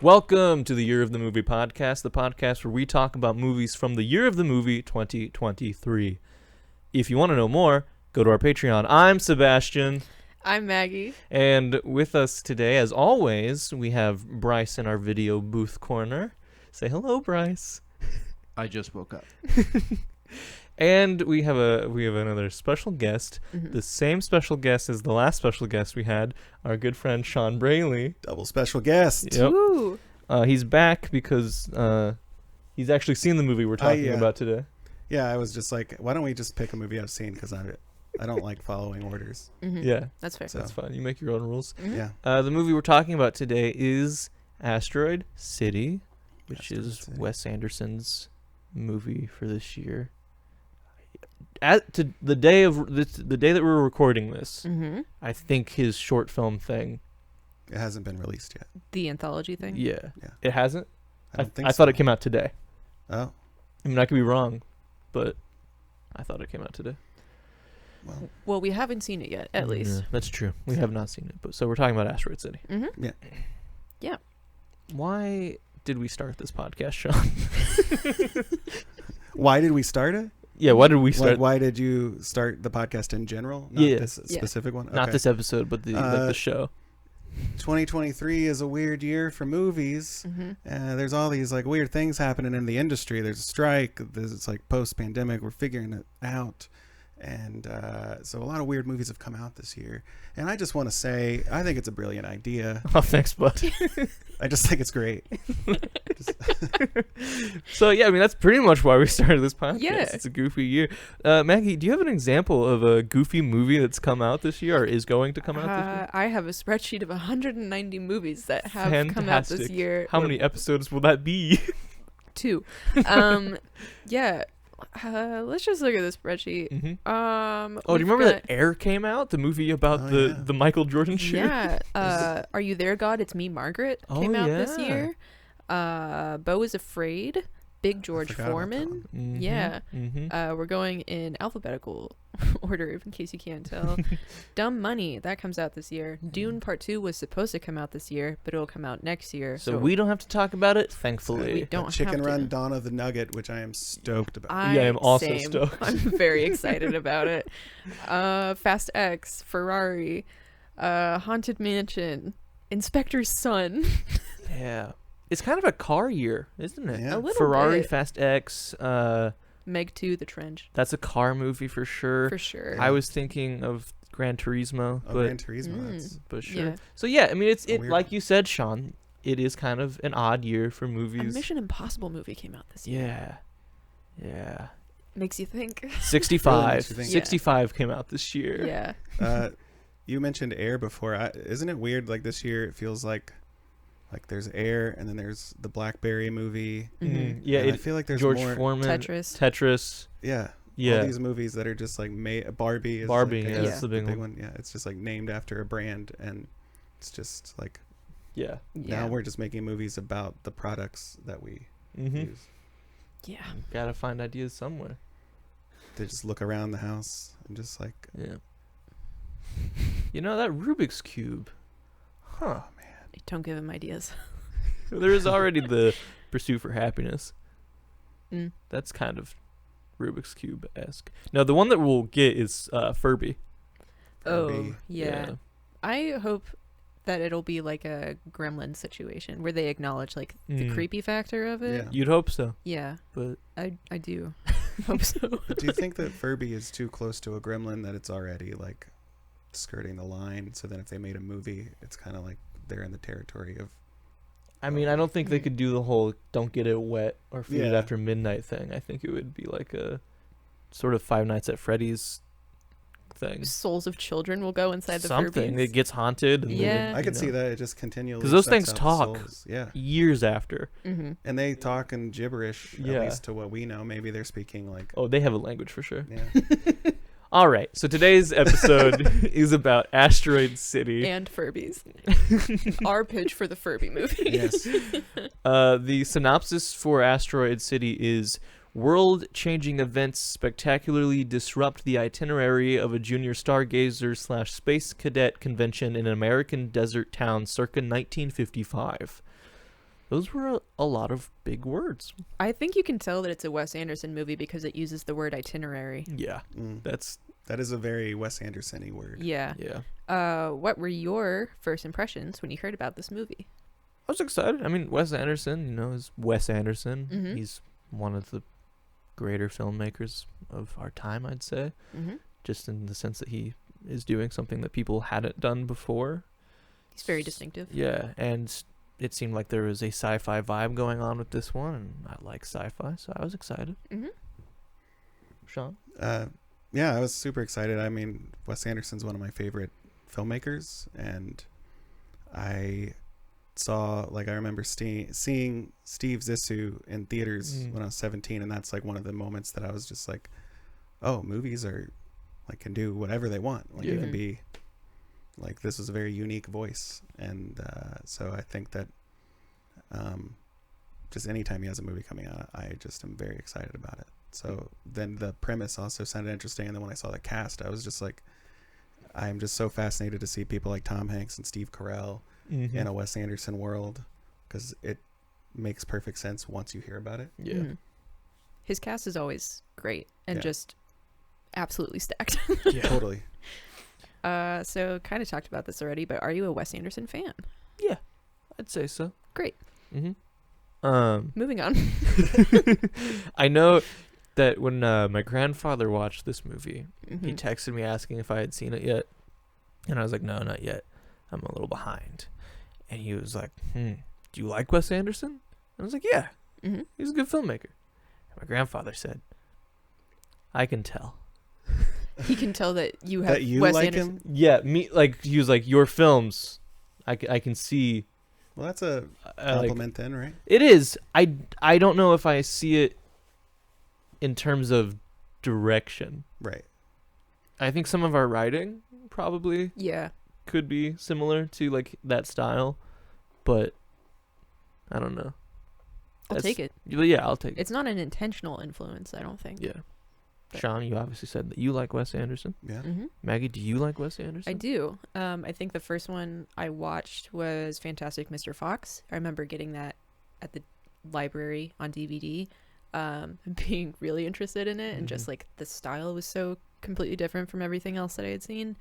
Welcome to the Year of the Movie podcast, the podcast where we talk about movies from the year of the movie 2023. If you want to know more, go to our Patreon. I'm Sebastian. I'm Maggie. And with us today, as always, we have Bryce in our video booth corner. Say hello, Bryce. I just woke up. And we have another special guest, the same special guest as the last special guest we had, our good friend Shawn Braley. Double special guest. Yep. Ooh. He's back because he's actually seen the movie we're talking about today. Yeah, I was just like, why don't we just pick a movie I've seen, because I don't like following orders. Yeah, That's fair. So- that's fine. You make your own rules. Yeah. The movie we're talking about today is Asteroid City, which Asteroid is City. Wes Anderson's movie for this year. The day that we're recording this, I think his short film thing. It hasn't been released yet. The anthology thing? Yeah, Yeah. it hasn't. I don't think I so. thought it came out today. Oh, I mean, I could be wrong, but I thought it came out today. well. Well, we haven't seen it yet, at least. Yeah, that's true. We have not seen it, but so we're talking about Asteroid City. Yeah. Why did we start this podcast, Shawn? Why did we start it? Yeah, why did we start? Why did you start the podcast in general? Not Yeah. this specific one? Not Okay. this episode, but the show. 2023 is a weird year for movies. There's all these like weird things happening in the industry. There's a strike. It's like post-pandemic. We're figuring it out. And so a lot of weird movies have come out this year. And I just want to say, I think it's a brilliant idea. Oh, thanks, bud. I just think it's great. So, yeah, I mean, that's pretty much why we started this podcast. Yeah. It's a goofy year. Maggie, do you have an example of a goofy movie that's come out this year or is going to come out this year? I have a spreadsheet of 190 movies that have come out this Fantastic. year. How many episodes will that be? 2. Yeah. Let's just look at the spreadsheet. Do you we've remember got- that Air came out? The movie about Oh, the, yeah. the Michael Jordan shoe? Yeah. Are You There, God? It's Me, Margaret came out this yeah. year. Beau is Afraid. Big George forgot about Foreman. Mhm, Yeah. mhm. We're going in alphabetical order, in case you can't tell. Dumb Money, that comes out this year. Dune Part 2 was supposed to come out this year, but it'll come out next year. So we don't have to talk about it, we thankfully. don't Chicken have to. Run Dawn of the Nugget, which I am stoked about. Yeah, I'm also same. stoked. I'm very excited about it. Fast X, Ferrari, Haunted Mansion, Inspector's Son. Yeah. It's kind of a car year, isn't it? Yeah. A little Ferrari, bit. Fast X, Meg 2, The Trench, that's a car movie for sure. for sure. I was thinking of Gran Turismo, Oh, but Gran Turismo. That's but sure. Yeah. So yeah, I mean it's A it weird like one. you said, Shawn, it is kind of an odd year for A movies. Mission Impossible movie came out this year. Yeah. Yeah. Makes you think. 65. makes you think. 65 came out this year. Yeah. You mentioned Air before. Isn't it weird? Like this year, it feels like there's Air, and then there's the Blackberry movie. Mhm. Yeah, And I it, feel like there's George more. Foreman, Tetris. Yeah. Yeah. All these movies that are just like Barbie. Is Barbie, like, yeah, I guess that's the big one. Yeah, it's just like named after a brand, and it's just like Yeah. Yeah. now we're just making movies about the products that we Mm-hmm. use. Yeah. Gotta find ideas somewhere. They just look around the house and just like, Yeah. You know, that Rubik's Cube. Huh. Don't give him ideas. There is already the Pursuit for Happiness. Mm. That's kind of Rubik's Cube-esque. No, the one that we'll get is Furby. Oh, Furby. yeah. I hope that it'll be like a Gremlin situation where they acknowledge like the Mm. creepy factor of it. Yeah. You'd hope so, Yeah, but I do hope so. But do you think that Furby is too close to a gremlin, that it's already like skirting the line? So then if they made a movie, it's kind of like they're in the territory of. I mean, I don't think they Mm. could do the whole "don't get it wet" or "feed it Yeah. after midnight" thing. I think it would be like a sort of Five Nights at Freddy's thing. Souls of children will go inside the Something Furbies. it gets haunted. And Yeah. I could see that it just continually. 'Cause those sucks things out the talk. souls. Yeah. years after. Mm-hmm. And they talk in gibberish, Yeah. at least to what we know. Maybe they're speaking like. Oh, they have a language for sure. Yeah. All right, so today's episode is about Asteroid City. And Furbies. Our pitch for the Furby movie. Yes. The synopsis for Asteroid City is: world-changing events spectacularly disrupt the itinerary of a junior stargazer/space cadet convention in an American desert town circa 1955. Those were a lot of big words. I think you can tell that it's a Wes Anderson movie because it uses the word itinerary. Yeah, that is a very Wes Anderson-y word. Yeah. yeah. What were your first impressions when you heard about this movie? I was excited. I mean, Wes Anderson, is Wes Anderson. Mhm. He's one of the greater filmmakers of our time, I'd say. Mm-hmm. Just in the sense that he is doing something that people hadn't done before. He's very distinctive. Yeah, and it seemed like there was a sci-fi vibe going on with this one, and I like sci-fi, so I was excited. Mm-hmm. Shawn? Yeah, I was super excited. I mean, Wes Anderson's one of my favorite filmmakers, and I remember seeing Steve Zissou in theaters when I was 17, and that's like one of the moments that I was just like, oh, movies are like can do whatever they want. Like it can be like, this is a very unique voice, and so I think that just anytime he has a movie coming out, I just am very excited about it. So then the premise also sounded interesting, and then when I saw the cast, I was just like, I'm just so fascinated to see people like Tom Hanks and Steve Carell in a Wes Anderson world, because it makes perfect sense once you hear about it. Yeah. Mm-hmm. His cast is always great and just absolutely stacked. Yeah. Totally. So kind of talked about this already, but are you a Wes Anderson fan? Yeah, I'd say so. Great. Mm-hmm. Moving on. I know that when my grandfather watched this movie, Mm-hmm. he texted me asking if I had seen it yet, and I was like, no, not yet. I'm a little behind. And he was like, do you like Wes Anderson? And I was like, yeah, Mm-hmm. he's a good filmmaker. And my grandfather said, I can tell. He can tell that you have That you Wes like Anderson. him? Yeah, me, like, he was like, your films, I can see. Well, that's a compliment then, right? It is. I don't know if I see it in terms of direction. Right. I think some of our writing probably Yeah. could be similar to like that style, but I don't know. I'll take it. Yeah, I'll take it. It's not an intentional influence, I don't think. Yeah. But- Shawn, you obviously said that you like Wes Anderson. Yeah. Mm-hmm. Maggie, do you like Wes Anderson? I do. I think the first one I watched was Fantastic Mr. Fox. I remember getting that at the library on DVD, being really interested in it, and just like the style was so completely different from everything else that I had seen.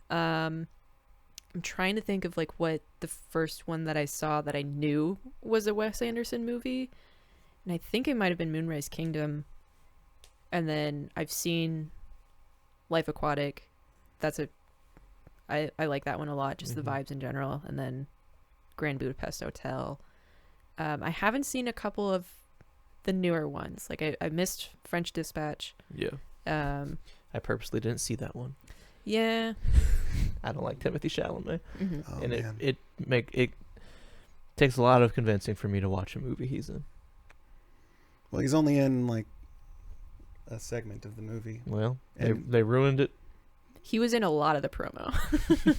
I'm trying to think of like what the first one that I saw that I knew was a Wes Anderson movie, and I think it might have been Moonrise Kingdom. And then I've seen Life Aquatic. I like that one a lot, just the vibes in general. And then Grand Budapest Hotel. I haven't seen a couple of the newer ones. Like I missed French Dispatch. Yeah. I purposely didn't see that one. Yeah. I don't like Timothy Chalamet, Mm-hmm. Oh, and man. it takes a lot of convincing for me to watch a movie he's in. Well, he's only in like a segment of the movie. Well, And- they ruined it. He was in a lot of the promo.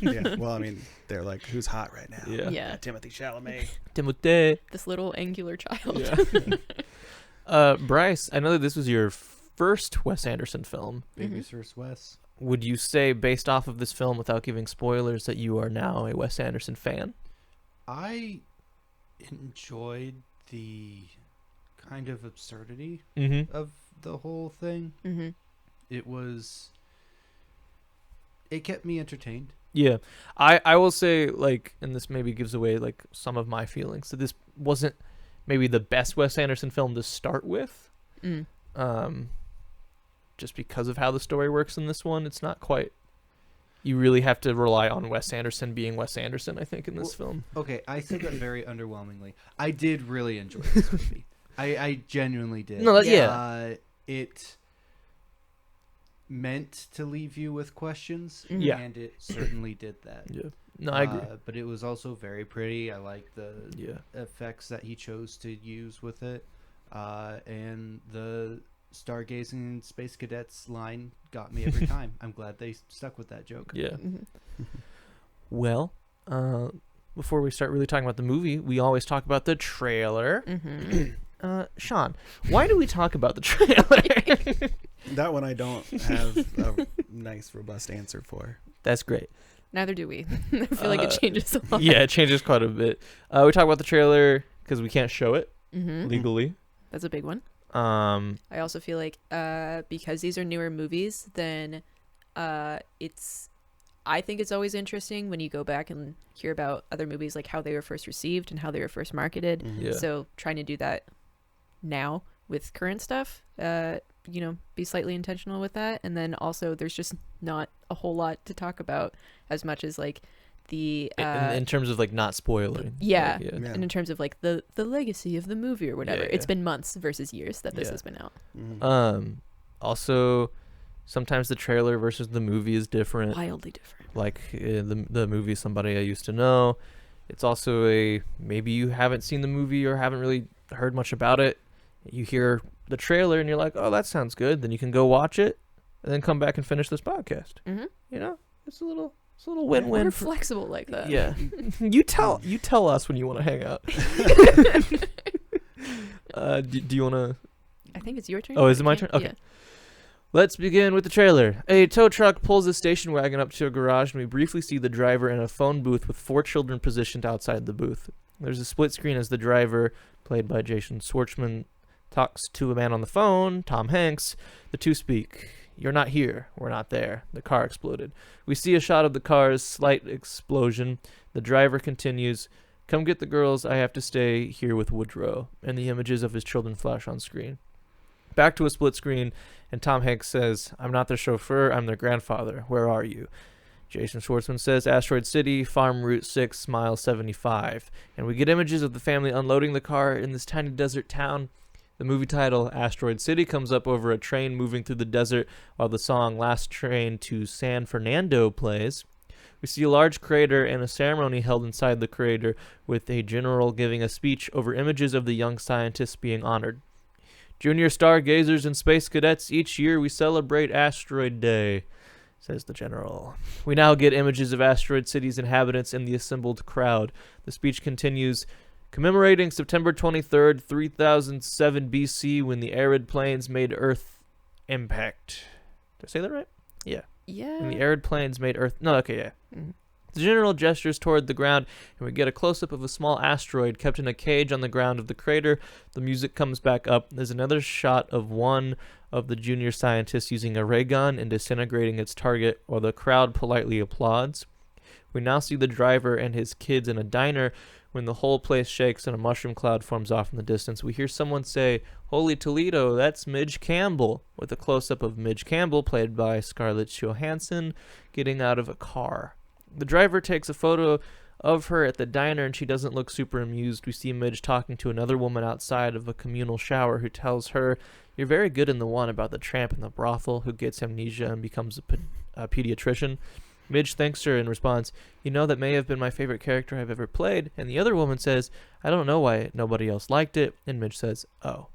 Yeah. Well, I mean, they're like, who's hot right now? Yeah. Yeah. Timothy Chalamet. Timothy. This little angular child. Yeah. Bryce, I know that this was your first Wes Anderson film. Baby's First Wes. Would you say, based off of this film, without giving spoilers, that you are now a Wes Anderson fan? I enjoyed the kind of absurdity Mm-hmm. of the whole thing. Mm-hmm. It kept me entertained. Yeah. I will say, like, and this maybe gives away, like, some of my feelings, that this wasn't maybe the best Wes Anderson film to start with. Mm. Just because of how the story works in this one, it's not quite. You really have to rely on Wes Anderson being Wes Anderson, I think, in this film. Okay, I said that very underwhelmingly. I did really enjoy this movie. I genuinely did. No, yeah. It meant to leave you with questions, Mhm. Yeah. and it certainly did that. Yeah. No, I agree. But it was also very pretty. I like the Yeah. effects that he chose to use with it, and the stargazing space cadets line got me every time. I'm glad they stuck with that joke. Yeah. Mm-hmm. Well, before we start really talking about the movie, we always talk about the trailer. Mm-hmm. Shawn, why do we talk about the trailer? That one I don't have a nice, robust answer for. That's great. Neither do we. I feel like it changes a lot. Yeah, it changes quite a bit. We talk about the trailer because we can't show it legally. That's a big one. I I also feel like because these are newer movies, then I think it's always interesting when you go back and hear about other movies, like how they were first received and how they were first marketed. Yeah. So trying to do that now with current stuff, be slightly intentional with that. And then also there's just not a whole lot to talk about as much as like the in terms of like not spoiling. Yeah. Like, And in terms of like the legacy of the movie or whatever. Yeah. It's been months versus years that this has been out. Also, sometimes the trailer versus the movie is different. Wildly different. Like the movie Somebody I Used to Know. It's also maybe you haven't seen the movie or haven't really heard much about it. You hear the trailer and you're like, oh, that sounds good. Then you can go watch it and then come back and finish this podcast. Mm-hmm. It's a little win-win. We're flexible like that. Yeah. you tell us when you want to hang out. Do you want to? I think it's your turn. Oh, is it my turn? Okay. Yeah. Let's begin with the trailer. A tow truck pulls a station wagon up to a garage, and we briefly see the driver in a phone booth with 4 children positioned outside the booth. There's a split screen as the driver, played by Jason Schwartzman, talks to a man on the phone, Tom Hanks. The two speak. You're not here. We're not there. The car exploded. We see a shot of the car's slight explosion. The driver continues, come get the girls. I have to stay here with Woodrow. And the images of his children flash on screen. Back to a split screen, and Tom Hanks says, I'm not their chauffeur, I'm their grandfather. Where are you? Jason Schwartzman says, Asteroid City, Farm Route 6, Mile 75. And we get images of the family unloading the car in this tiny desert town. The movie title, Asteroid City, comes up over a train moving through the desert while the song Last Train to San Fernando plays. We see a large crater and a ceremony held inside the crater with a general giving a speech over images of the young scientists being honored. Junior stargazers and space cadets, each year we celebrate Asteroid Day, says the general. We now get images of Asteroid City's inhabitants in the assembled crowd. The speech continues, commemorating September 23rd, 3007 BC, when the arid plains made Earth impact. Did I say that right? Yeah. Yeah. When the arid plains made Earth... No, okay, yeah. Mm-hmm. The general gestures toward the ground, and we get a close-up of a small asteroid kept in a cage on the ground of the crater. The music comes back up. There's another shot of one of the junior scientists using a ray gun and disintegrating its target, while the crowd politely applauds. We now see the driver and his kids in a diner. When the whole place shakes and a mushroom cloud forms off in the distance, we hear someone say, Holy Toledo, that's Midge Campbell, with a close-up of Midge Campbell, played by Scarlett Johansson, getting out of a car. The driver takes a photo of her at the diner, and she doesn't look super amused. We see Midge talking to another woman outside of a communal shower who tells her, you're very good in the one about the tramp in the brothel who gets amnesia and becomes a pediatrician. Midge thanks her and responds, you know, that may have been my favorite character I've ever played. And the other woman says, I don't know why nobody else liked it. And Midge says, oh.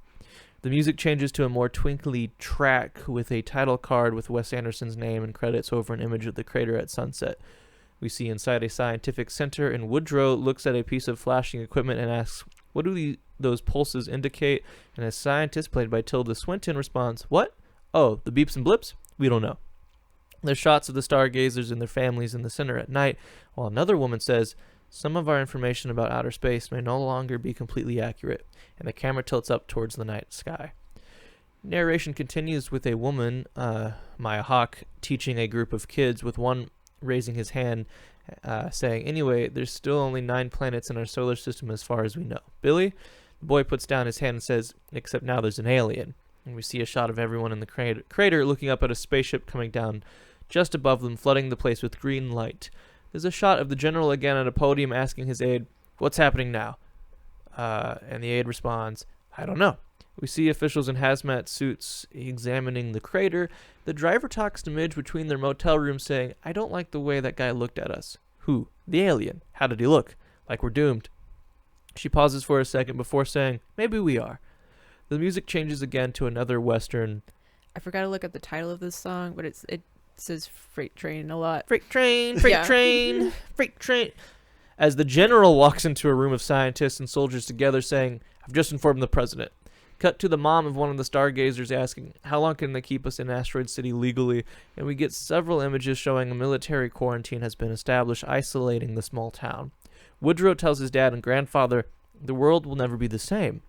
The music changes to a more twinkly track with a title card with Wes Anderson's name and credits over an image of the crater at sunset. We see inside a scientific center, and Woodrow looks at a piece of flashing equipment and asks, what do those pulses indicate? And a scientist, played by Tilda Swinton, responds, what? Oh, the beeps and blips? We don't know. There's shots of the stargazers and their families in the center at night, while another woman says, some of our information about outer space may no longer be completely accurate, and the camera tilts up towards the night sky. Narration continues with a woman, Maya Hawke, teaching a group of kids, with one raising his hand, saying, anyway, there's still only 9 planets in our solar system as far as we know. Billy? The boy puts down his hand and says, except now there's an alien. And we see a shot of everyone in the crater looking up at a spaceship coming down just above them, flooding the place with green light. There's a shot of the general again at a podium asking his aide, what's happening now? And the aide responds, I don't know. We see officials in hazmat suits examining the crater. The driver talks to Midge between their motel rooms saying, I don't like the way that guy looked at us. Who? The alien. How did he look? Like we're doomed. She pauses for a second before saying, maybe we are. The music changes again to another Western. I forgot to look up the title of this song, but it says Freight Train a lot. Freight train, freight train, freight train. As the general walks into a room of scientists and soldiers together saying, I've just informed the president. Cut to the mom of one of the stargazers asking, how long can they keep us in Asteroid City legally? And we get several images showing a military quarantine has been established, isolating the small town. Woodrow tells his dad and grandfather, The world will never be the same.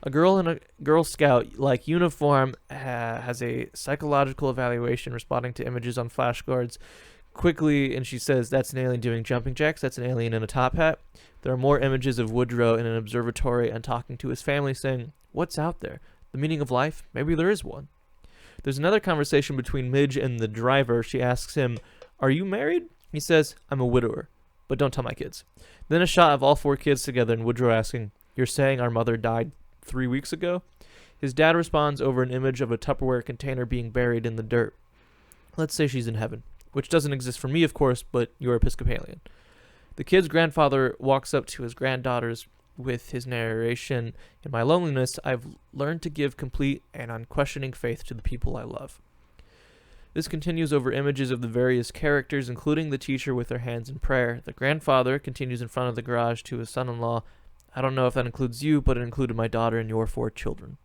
A girl in a Girl Scout-like uniform has a psychological evaluation responding to images on flashcards quickly, and she says, that's an alien doing jumping jacks, that's an alien in a top hat. There are more images of Woodrow in an observatory and talking to his family, saying, what's out there? The meaning of life? Maybe there is one. There's another conversation between Midge and the driver. She asks him, are you married? He says, I'm a widower, but don't tell my kids. Then a shot of all 4 kids together and Woodrow asking, you're saying our mother died 3 weeks ago? His dad responds over an image of a Tupperware container being buried in the dirt. Let's say she's in heaven, which doesn't exist for me, of course, but you're Episcopalian. The kid's grandfather walks up to his granddaughters with his narration, in my loneliness, I've learned to give complete and unquestioning faith to the people I love. This continues over images of the various characters, including the teacher with her hands in prayer. The grandfather continues in front of the garage to his son-in-law. I don't know if that includes you, but it included my daughter and your 4 children.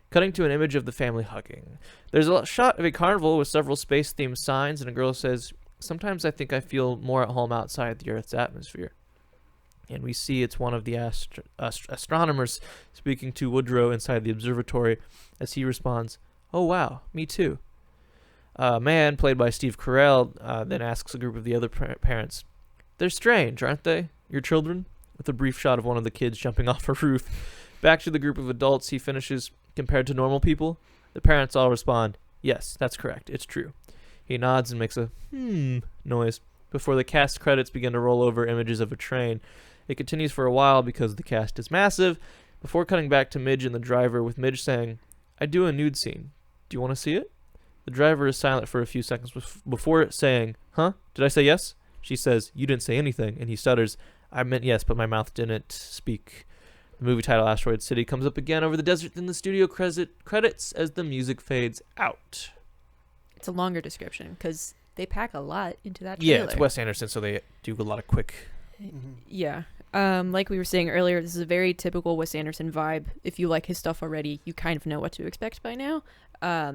Cutting to an image of the family hugging. There's a shot of a carnival with several space-themed signs, and a girl says, sometimes I think I feel more at home outside the Earth's atmosphere. And we see it's one of the astronomers speaking to Woodrow inside the observatory as he responds, oh wow, me too. A man, played by Steve Carell, then asks a group of the other parents, they're strange, aren't they, your children? With a brief shot of one of the kids jumping off a roof. Back to the group of adults, he finishes, compared to normal people? The parents all respond, yes, that's correct, it's true. He nods and makes a noise before the cast credits begin to roll over images of a train. It continues for a while because the cast is massive, before cutting back to Midge and the driver, with Midge saying, I do a nude scene. Do you want to see it? The driver is silent for a few seconds before saying, huh? Did I say yes? She says, you didn't say anything, and he stutters, I meant yes, but my mouth didn't speak. The movie title Asteroid City comes up again over the desert in the studio credits as the music fades out. It's a longer description because they pack a lot into that trailer. Yeah, it's Wes Anderson, so they do a lot of quick. Yeah. Like we were saying earlier, this is a very typical Wes Anderson vibe. If you like his stuff already, you kind of know what to expect by now.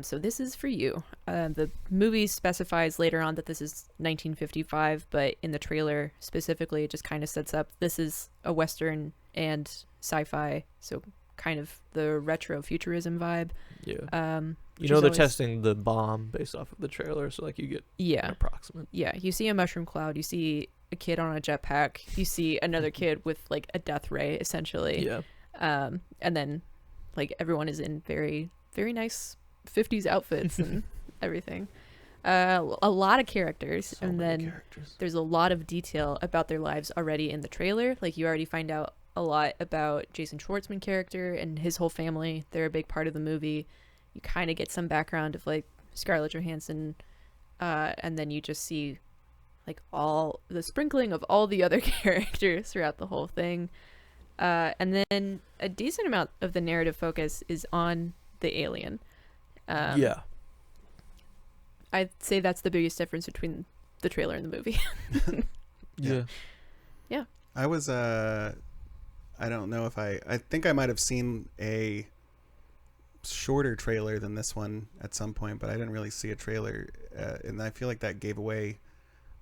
So this is for you. The movie specifies later on that this is 1955, but in the trailer specifically, it just kind of sets up this is a Western and sci-fi, so kind of the retro futurism vibe. Yeah. You know they're testing the bomb based off of the trailer, so like you get an approximate. Yeah, you see a mushroom cloud, you see a kid on a jetpack, you see another kid with like a death ray essentially. Yeah. And then like everyone is in very, very nice 50s outfits and everything. A lot of characters, and then there's a lot of detail about their lives already in the trailer. Like you already find out a lot about Jason Schwartzman character and his whole family. They're a big part of the movie. You kind of get some background of like Scarlett Johansson, and then you just see like all the sprinkling of all the other characters throughout the whole thing. And then a decent amount of the narrative focus is on the alien. Yeah. I'd say that's the biggest difference between the trailer and the movie. Yeah. I was, I don't know if I think I might have seen a shorter trailer than this one at some point, but I didn't really see a trailer. And I feel like that gave away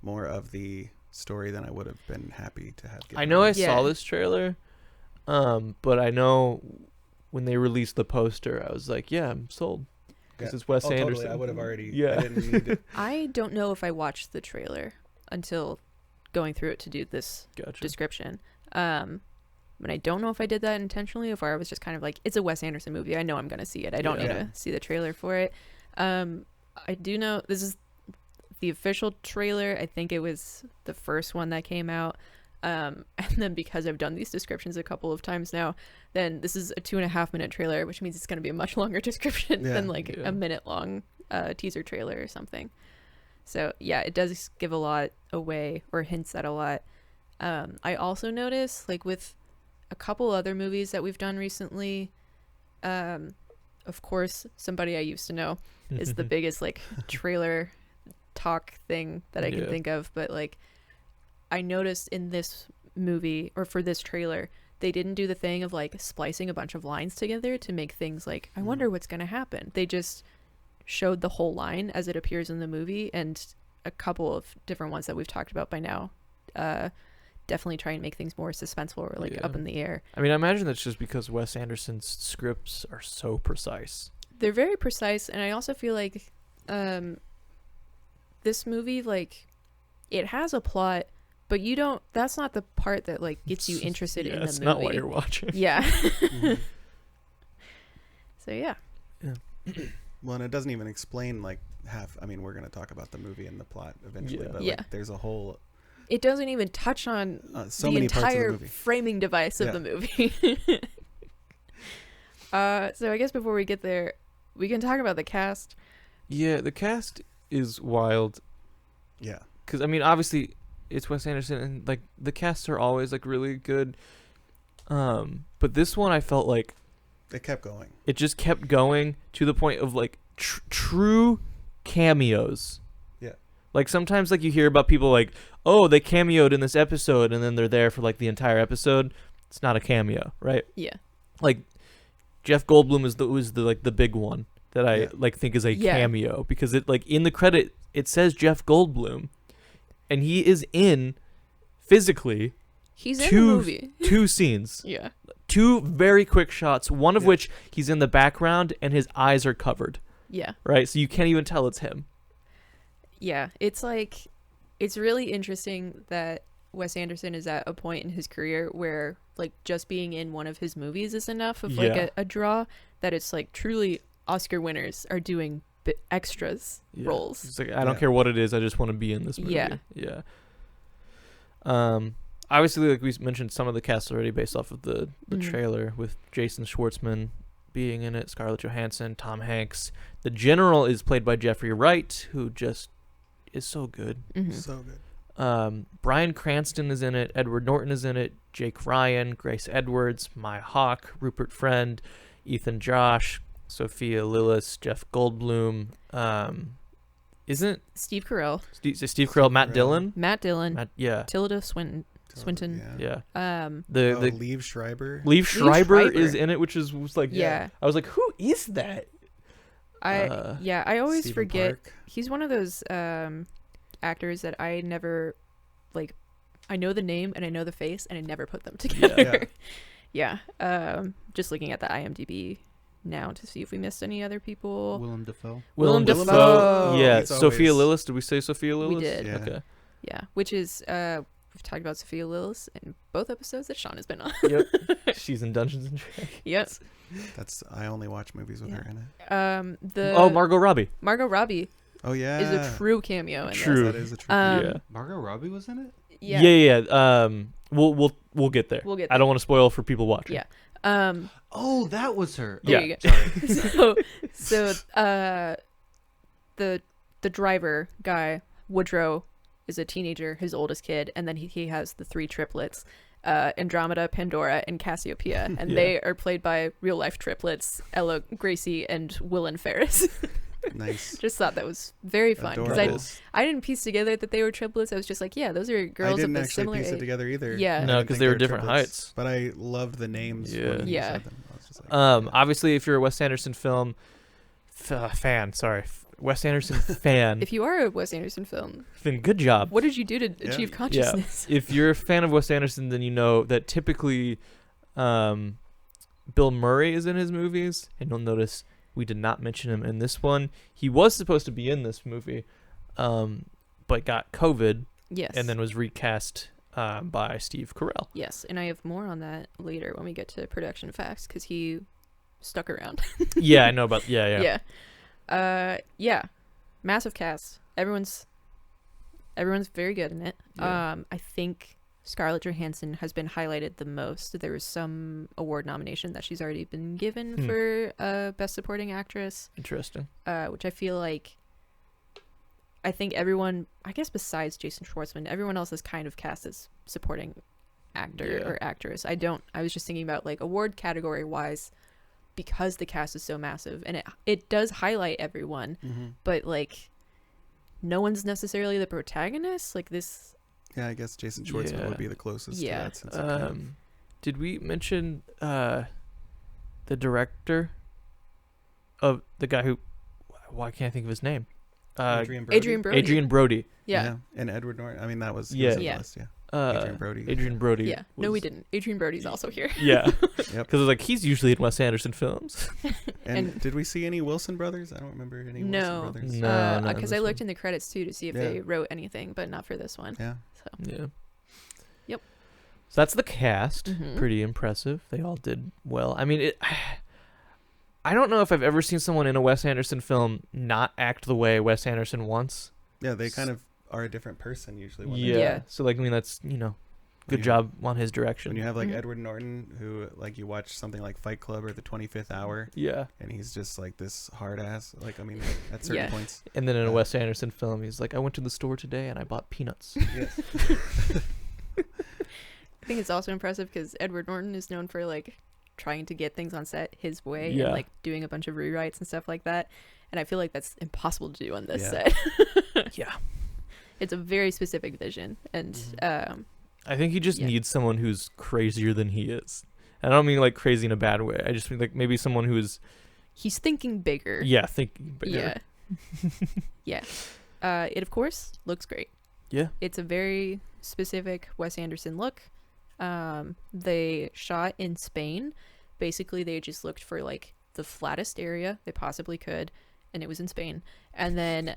more of the story than I would have been happy to have. I know I saw this trailer, but I know when they released the poster, I was like, yeah, I'm sold. Because it's Wes Anderson. Totally. I would have already. Yeah. I didn't need it. I don't know if I watched the trailer until going through it to do this description. But I don't know if I did that intentionally or if I was just kind of like, it's a Wes Anderson movie. I know I'm going to see it. I don't need to see the trailer for it. I do know this is the official trailer. I think it was the first one that came out. And then because I've done these descriptions a couple of times now, then this is a 2.5 minute trailer, which means it's going to be a much longer description than like a minute long teaser trailer or something. So yeah, it does give a lot away or hints at a lot. I also notice like with a couple other movies that we've done recently, of course, Somebody I Used to Know is the biggest like trailer talk thing that I can think of. But like, I noticed in this movie or for this trailer, they didn't do the thing of like splicing a bunch of lines together to make things like, I wonder what's going to happen. They just showed the whole line as it appears in the movie, and a couple of different ones that we've talked about by now definitely try and make things more suspenseful or like up in the air. I mean, I imagine that's just because Wes Anderson's scripts are so precise. They're very precise, and I also feel like this movie, like, it has a plot, but you don't, that's not the part that like gets you interested in the movie. It's not what you're watching. Yeah. Mhm. So yeah. Well, and it doesn't even explain like half. I mean, we're going to talk about the movie and the plot eventually, Yeah. but Yeah. like, there's a whole It doesn't even touch on so the many parts of the entire movie. framing device of Yeah. the movie. So I guess before we get there, we can talk about the cast. Yeah, the cast is wild. Yeah. Because, I mean, obviously, it's Wes Anderson, and, like, the casts are always, like, really good. But this one, I felt like It kept going. it just kept going to the point of, like, true cameos. Yeah. Like, sometimes, like, you hear about people, like, oh, they cameoed in this episode, and then they're there for, like, the entire episode. It's not a cameo, right? Yeah. Like, Jeff Goldblum was the like, the big one that I, Yeah. like, think is a Yeah. cameo. Because, it like, in the credit, it says Jeff Goldblum. And he is in, physically, He's in the Two- movie. 2 scenes. Yeah. 2 very quick shots, one of Yeah. which he's in the background and his eyes are covered, Yeah. right? So you can't even tell it's him. Yeah. It's like, it's really interesting that Wes Anderson is at a point in his career where like just being in one of his movies is enough of like Yeah. a draw, that it's like truly Oscar winners are doing extras Yeah. roles. It's like, I don't Yeah. care what it is, I just want to be in this movie. Yeah. Yeah. Obviously, like we mentioned, some of the cast already based off of the Mhm. trailer, with Jason Schwartzman being in it, Scarlett Johansson, Tom Hanks. The general is played by Jeffrey Wright, who just is so good. Mhm. So good. Bryan Cranston is in it, Edward Norton is in it, Jake Ryan, Grace Edwards, Maya Hawke, Rupert Friend, Ethan Josh, Sophia Lillis, Jeff Goldblum. Isn't Steve Carell, Steve Carell, Matt Carell. Dillon? Matt Dillon, Matt, yeah, Tilda Swinton. Yeah. yeah. The The Liev Schreiber. Liev Schreiber Schreiber. is in it, which was like, yeah. I was like, who is that? I always Stephen forget. Park. He's one of those actors that I never like. I know the name and I know the face and I never put them together. Yeah. Just looking at the IMDb now to see if we missed any other people. Willem Dafoe. Willem Dafoe. Dafoe. Yeah, He's Sophia always- Lillis. Did we say Sophia Lillis? We did. Yeah. Okay. Yeah, which is we've talked about Sophia Lillis in both episodes that Shawn has been on. Yep. She's in Dungeons and Dragons. Yep. I only watch movies with Yeah. her in it. The Margot Robbie. Margot Robbie Oh yeah. is a true cameo in True. That is a true. Yeah. Margot Robbie was in it? this. Yeah. Yeah. We'll get there. We'll get I don't want to spoil for people watching. Yeah. Oh, that was her. There Yeah. you go. Sorry. so the driver guy, Woodrow, is a teenager, his oldest kid, and then he has the 3 triplets, Andromeda, Pandora, and Cassiopeia, and Yeah. they are played by real life triplets, Ella Gracie and Willem Ferris. Nice. Just thought that was very fun because Adorable. I didn't piece together that they were triplets. I was just like, yeah, those are girls I of didn't the actually similar piece it age. together either. Yeah. I No, didn't 'cause think they were were different triplets, heights. But I loved the names. Yeah. When you Yeah. said them. I was just like, Obviously, if you're a Wes Anderson Wes Anderson fan, If you are a Wes Anderson film, then good job. what did you do to Yeah. achieve Yeah. consciousness? If you're a fan of Wes Anderson, then you know that typically Bill Murray is in his movies, and you'll notice we did not mention him in this one. He was supposed to be in this movie, but got COVID Yes. and then was recast by Steve Carell. Yes, and I have more on that later when we get to production facts because he stuck around. Yeah, I know about. Yeah. Yeah. Massive cast. Everyone's very good in it. Yeah. I think Scarlett Johansson has been highlighted the most. There was some award nomination that she's already been given for Best Supporting Actress, Interesting. which I feel like I think everyone, I guess besides Jason Schwartzman, everyone else is kind of cast as supporting actor Yeah. or actress. I was just thinking about like award category wise because the cast is so massive and it does highlight everyone, but like no one's necessarily the protagonist. Like this. yeah, I guess Jason Schwartzman Yeah. would be the closest Yeah. to that. Since it kind of- Did we mention the director of the guy who? Why can't I think of his name? Adrian Brody. Adrian Brody. Adrian Brody. Yeah. And Edward Norton. I mean, that was Yeah. on the Yeah. list, yeah. Adrian Brody. Yeah. No, we didn't. Adrian Brody's also here. Yeah. Yep. Because like he's usually in Wes Anderson films. And did we see any Wilson brothers? I don't remember any No. Wilson brothers. No, not Because this I looked one. in the credits too to see if Yeah. they wrote anything, but not for this one. Yeah. So Yeah. Yep. So that's the cast. Mhm. Pretty impressive. They all did well. I mean, I don't know if I've ever seen someone in a Wes Anderson film not act the way Wes Anderson wants. Yeah, they kind of are a different person usually. When Yeah. Yeah. So like, I mean, that's good you- job on his direction. When you have like Mhm. Edward Norton, who like you watch something like Fight Club or The 25th Hour, Yeah. and he's just like this hard ass. Like I mean, at certain Yeah. points. And then in a Yeah. Wes Anderson film, he's like, I went to the store today and I bought peanuts. Yes. I think it's also impressive because Edward Norton is known for like trying to get things on set his way Yeah. and like doing a bunch of rewrites and stuff like that. And I feel like that's impossible to do on this Yeah. set. Yeah. It's a very specific vision, and I think he just Yeah. needs someone who's crazier than he is. I don't mean like crazy in a bad way. I just mean like maybe someone who's he's thinking bigger. thinking bigger. Yeah. Yeah. It of course looks great. Yeah. It's a very specific Wes Anderson look. They shot in Spain. Basically, they just looked for like the flattest area they possibly could, and it was in Spain. And then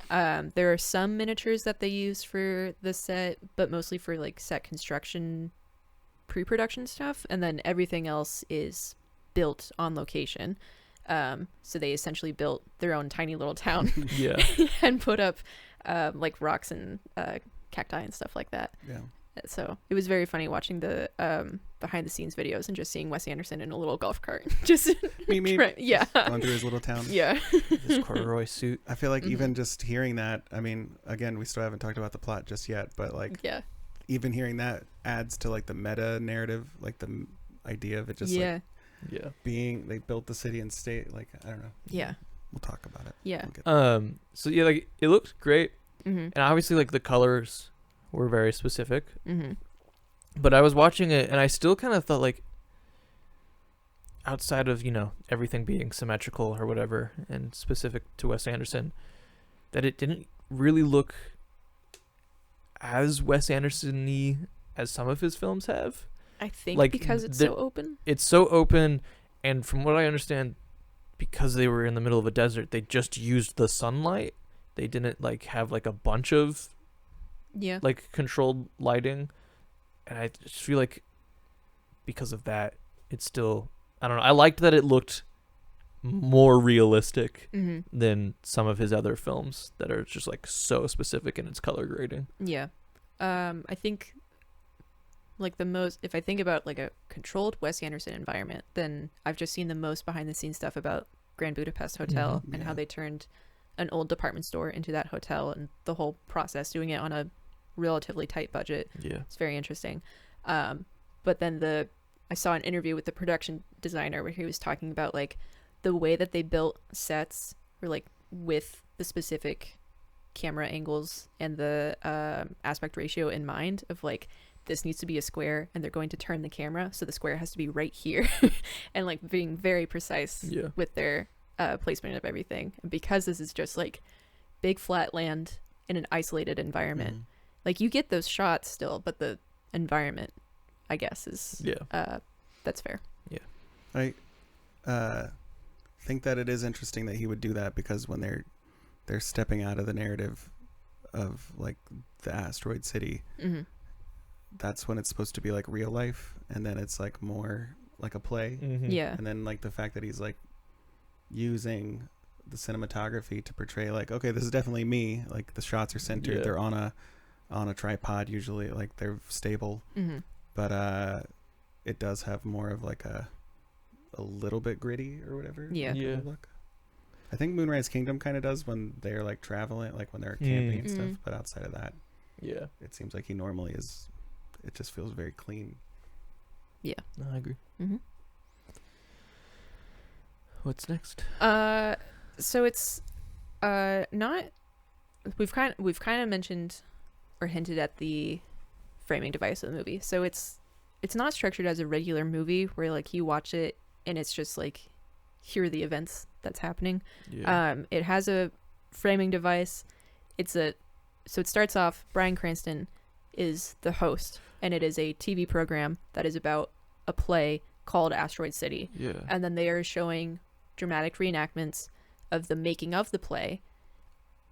there are some miniatures that they use for the set, but mostly for like set construction, pre-production stuff. And then everything else is built on location. So they essentially built their own tiny little town Yeah. and put up like rocks and cacti and stuff like that. Yeah. So it was very funny watching the behind the scenes videos and just seeing Wes Anderson in a little golf cart. Just Me. yeah. Going through his little town. Yeah. This corduroy suit. I feel like Mhm. even just hearing that, I mean, again, we still haven't talked about the plot just yet, but like Yeah. even hearing that adds to like the meta narrative, like the idea of it just Yeah. like Yeah. being, they built the city and state, like, I don't know. Yeah. We'll talk about it. Yeah. We'll get there. So yeah, like it looked great, Mhm. and obviously like the colors were very specific. Mhm. But I was watching it, and I still kind of thought like, outside of everything being symmetrical or whatever and specific to Wes Anderson, that it didn't really look as Wes Anderson-y as some of his films have. I think Like, because it's the- so open. It's so open, and from what I understand, because they were in the middle of a desert, they just used the sunlight. They didn't like have like a bunch of Yeah. like controlled lighting, and I just feel like because of that, it's still, I don't know. I liked that it looked more realistic Mhm. than some of his other films that are just like so specific in its color grading. Yeah. I think like the most, if I think about like a controlled Wes Anderson environment, then I've just seen the most behind the scenes stuff about Grand Budapest Hotel Mhm. and how Yeah. they turned an old department store into that hotel and the whole process, doing it on a relatively tight budget. Yeah. It's very interesting. But then I saw an interview with the production designer where he was talking about like the way that they built sets, or like with the specific camera angles and the aspect ratio in mind of like, this needs to be a square and they're going to turn the camera, so the square has to be right here and like being very precise Yeah. with their placement of everything. And because this is just like big flat land in an isolated environment, Mhm. like you get those shots still, but the environment, I guess, is Yeah. that's fair. I think that it is interesting that he would do that, because when they're stepping out of the narrative of like the asteroid city, Mm-hmm. that's when it's supposed to be like real life, and then it's like more like a play. Mhm. Yeah. And then like the fact that he's like using the cinematography to portray like, okay, this is definitely me, like the shots are centered, Yeah. they're on a tripod usually, like they're stable, Mm-hmm. but it does have more of like a little bit gritty or whatever Yeah. kind Yeah. of look. I think Moonrise Kingdom kind of does when they're like traveling, like when they're camping and stuff, Mm. but outside of that, Yeah. it seems like he normally is, it just feels very clean. No, I agree. Mm-hmm. What's next? So it's not, we've kind of mentioned or hinted at the framing device of the movie. So it's not structured as a regular movie where like you watch it and it's just like, here are the events that's happening. Yeah. It has a framing device. So it starts off, Bryan Cranston is the host, and it is a TV program that is about a play called Asteroid City. Yeah. And then they are showing dramatic reenactments of the making of the play,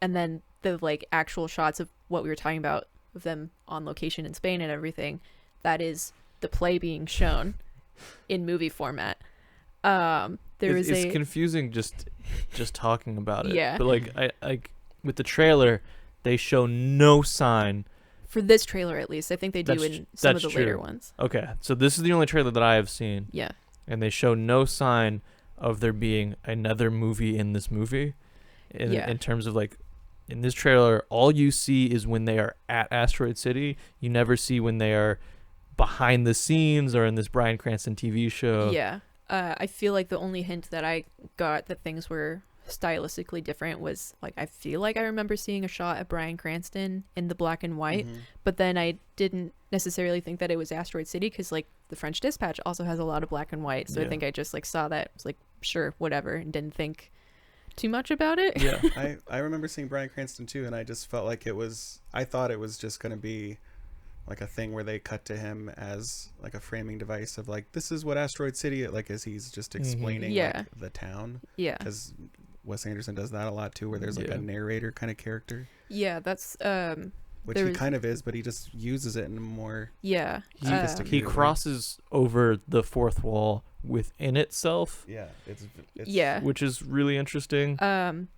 and then the like actual shots of what we were talking about of them on location in Spain and everything. That is the play being shown in movie format. It's confusing just talking about it. Yeah. But like I with the trailer, they show no sign. For this trailer, at least, I think they do in some of the later ones. Okay, so this is the only trailer that I have seen. Yeah. And they show no sign of there being another movie in this movie. In terms of like, in this trailer, all you see is when they are at Asteroid City. You never see when they are behind the scenes or in this Bryan Cranston TV show. Yeah. I feel like the only hint that I got that things were stylistically different was like, I feel like I remember seeing a shot of Bryan Cranston in the black and white, but then I didn't necessarily think that it was Asteroid City because like the French Dispatch also has a lot of black and white, so I think I just like saw that, was like, sure, whatever, and didn't think too much about it. Yeah. I remember seeing Bryan Cranston too, and I just felt like I thought it was just going to be like a thing where they cut to him as like a framing device of like, this is what Asteroid City, like as he's just explaining like the town. Yeah. Because Wes Anderson does that a lot too, where there's like a narrator kind of character. Yeah, that's which he kind of is, but he just uses it in a more sophisticated he way. crosses over the fourth wall within itself. Yeah, it's which is really interesting.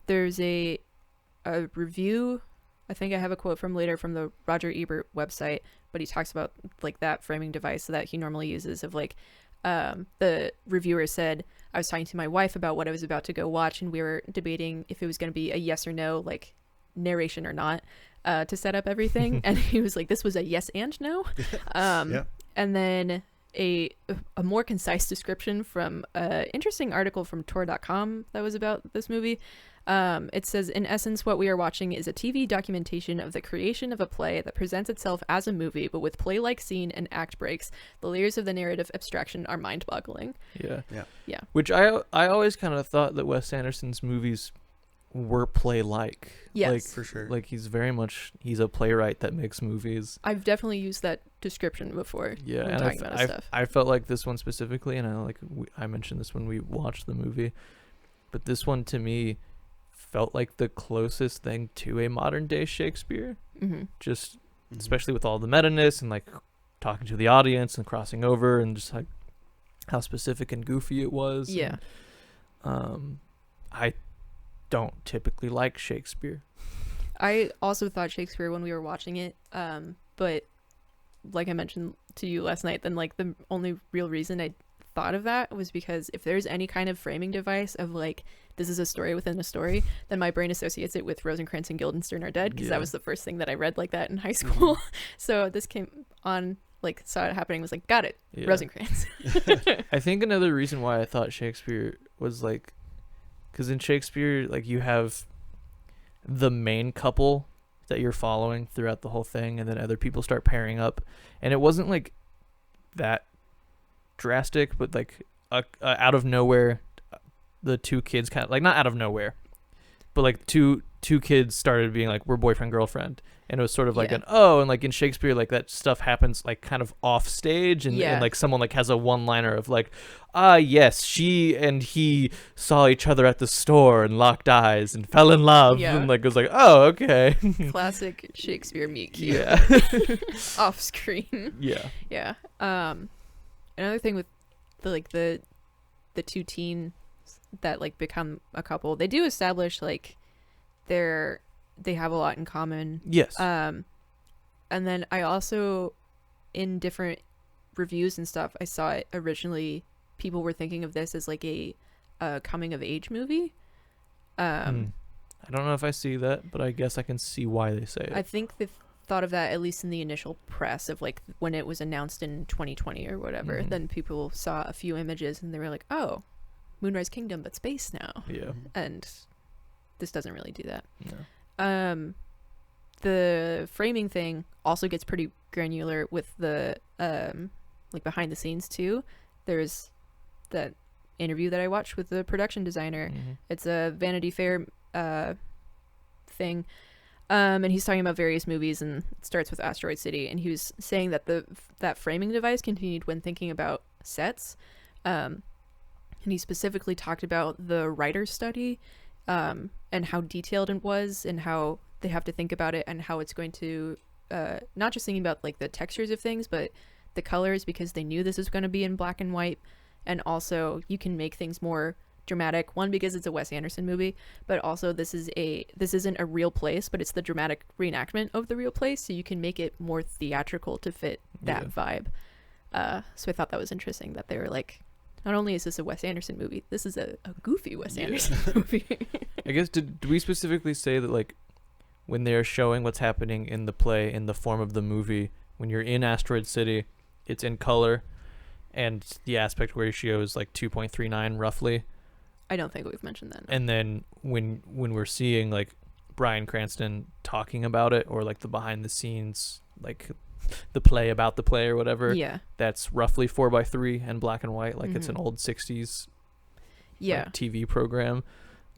There's a review. I think I have a quote from later from the Roger Ebert website, but he talks about like that framing device that he normally uses of like, the reviewer said, I was talking to my wife about what I was about to go watch, and we were debating if it was going to be a yes or no, like narration or not, to set up everything. And he was like, this was a yes and no. And then a more concise description from an interesting article from Tor.com that was about this movie. It says, in essence, what we are watching is a TV documentation of the creation of a play that presents itself as a movie, but with play-like scene and act breaks. The layers of the narrative abstraction are mind-boggling. Yeah. Which I always kind of thought that Wes Anderson's movies were play-like. Yes. Like, for sure. Like he's a playwright that makes movies. I've definitely used that description before. Yeah, when and talking about stuff. I felt like this one specifically, and I mentioned this when we watched the movie, but this one to me felt like the closest thing to a modern day Shakespeare. Just especially with all the meta-ness and like talking to the audience and crossing over and just like how specific and goofy it was. Yeah. And, I don't typically like Shakespeare. I also thought Shakespeare when we were watching it, but like I mentioned to you last night, then like the only real reason I thought of that was because if there's any kind of framing device of like, this is a story within a story, then my brain associates it with Rosencrantz and Guildenstern are dead, because that was the first thing that I read like that in high school. So this came on, like saw it happening, was like, got it, Rosencrantz. I think another reason why I thought Shakespeare was like, because in Shakespeare, like you have the main couple that you're following throughout the whole thing, and then other people start pairing up, and it wasn't like that drastic, but like out of nowhere, the two kids kind of like, not out of nowhere, but like two kids started being like, we're boyfriend girlfriend, and it was sort of like and like in Shakespeare, like that stuff happens like kind of off stage, and like someone like has a one-liner of like, yes, she and he saw each other at the store and locked eyes and fell in love, and like it was like, oh, okay. Classic Shakespeare meet cute. Yeah. Off screen. Yeah. Another thing with the two teens that like become a couple, they do establish like they have a lot in common. Yes. And then I also, in different reviews and stuff, I saw it originally, people were thinking of this as like a coming of age movie. I don't know if I see that, but I guess I can see why they say it. I think they thought of that, at least in the initial press of like when it was announced in 2020 or whatever. Then people saw a few images and they were like, oh, Moonrise Kingdom, but space now. Yeah. And this doesn't really do that. No. The framing thing also gets pretty granular with the like behind the scenes too. There's that interview that I watched with the production designer. It's a Vanity Fair thing. And he's talking about various movies, and it starts with Asteroid City, and he was saying that that framing device continued when thinking about sets. And he specifically talked about the writer's study, and how detailed it was, and how they have to think about it, and how it's going to not just thinking about like the textures of things, but the colors, because they knew this was going to be in black and white. And also you can make things more dramatic, one because it's a Wes Anderson movie, but also this isn't a real place, but it's the dramatic reenactment of the real place, so you can make it more theatrical to fit that vibe. So I thought that was interesting that they were like, not only is this a Wes Anderson movie, this is a goofy Wes Anderson movie. I guess did we specifically say that like when they're showing what's happening in the play in the form of the movie, when you're in Asteroid City, it's in color, and the aspect ratio is like 2.39 roughly. I don't think we've mentioned that. No. And then when we're seeing like Bryan Cranston talking about it, or like the behind the scenes, like the play about the play or whatever, that's roughly 4:3 and black and white, like it's an old 60s like, TV program.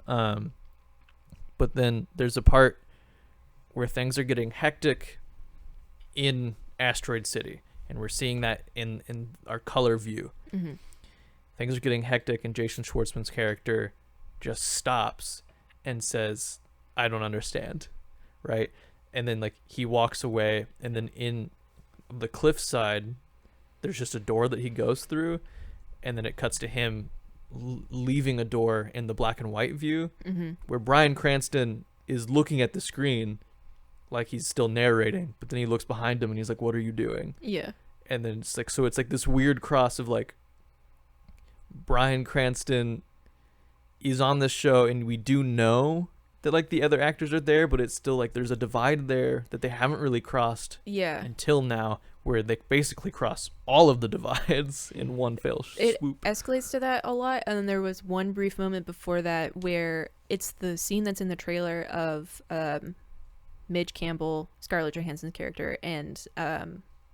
But then there's a part where things are getting hectic in Asteroid City, and we're seeing that in our color view. Things are getting hectic, and Jason Schwartzman's character just stops and says, I don't understand, right? And then like he walks away, and then in the cliffside there's just a door that he goes through, and then it cuts to him leaving a door in the black and white view, where Bryan Cranston is looking at the screen like he's still narrating, but then he looks behind him and he's like, what are you doing? And then it's like, so it's like this weird cross of like Bryan Cranston is on this show, and we do know that like the other actors are there, but it's still like there's a divide there that they haven't really crossed until now, where they basically cross all of the divides in one fell swoop. It escalates to that a lot, and then there was one brief moment before that where it's the scene that's in the trailer of Midge Campbell, Scarlett Johansson's character, and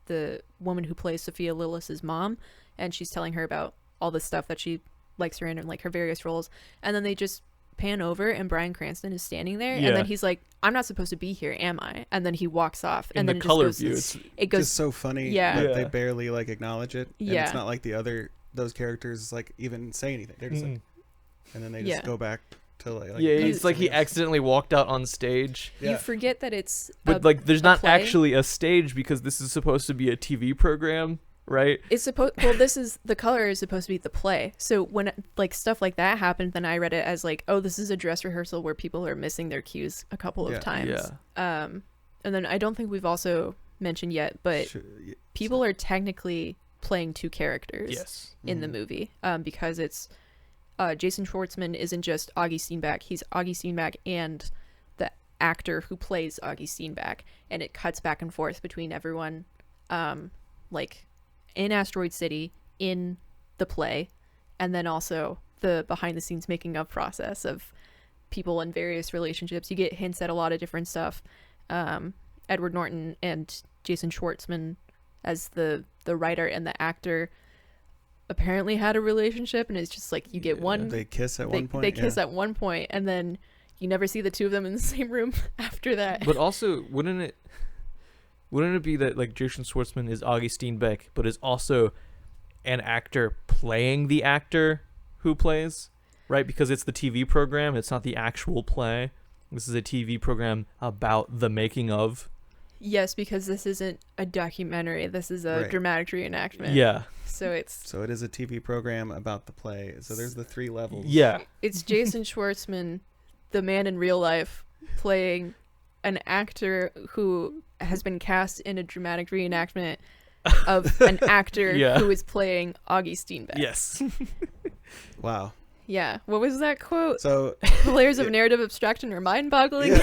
the woman who plays Sophia Lillis's mom, and she's telling her about all the stuff that she likes her in, and like her various roles, and then they just pan over and Bryan Cranston is standing there, and then he's like, I'm not supposed to be here, am I? And then he walks off, and then the color view, it goes just so funny that they barely like acknowledge it, and it's not like those characters like even say anything, they're just like, and then they just go back to like it's like he accidentally walked out on stage. You forget that it's but like there's not actually a stage, because this is supposed to be a TV program, right? It's supposed, well, this is, the color is supposed to be the play. So when like stuff like that happened, then I read it as like, oh, this is a dress rehearsal where people are missing their cues a couple of times. And then I don't think we've also mentioned yet, but people are technically playing two characters in the movie, because it's Jason Schwartzman isn't just Augie Steenback, he's Augie Steenback and the actor who plays Augie Steenback, and it cuts back and forth between everyone, like in Asteroid City, in the play, and then also the behind the scenes making of process of people in various relationships. You get hints at a lot of different stuff. Edward Norton and Jason Schwartzman as the writer and the actor apparently had a relationship, and it's just like you get one, they kiss at one point, they kiss at one point, and then you never see the two of them in the same room after that. But also, wouldn't it be that like Jason Schwartzman is Augie Steenbeck, but is also an actor playing the actor who plays, right? Because it's the TV program, it's not the actual play. This is a TV program about the making of. Yes, because this isn't a documentary. This is a dramatic reenactment. Yeah. So it is a TV program about the play. So there's the three levels. Yeah. It's Jason Schwartzman, the man in real life, playing an actor who has been cast in a dramatic reenactment of an actor who is playing Augie Steenbeck. Yes. Wow. Yeah. What was that quote? So the layers of narrative abstraction are mind-boggling.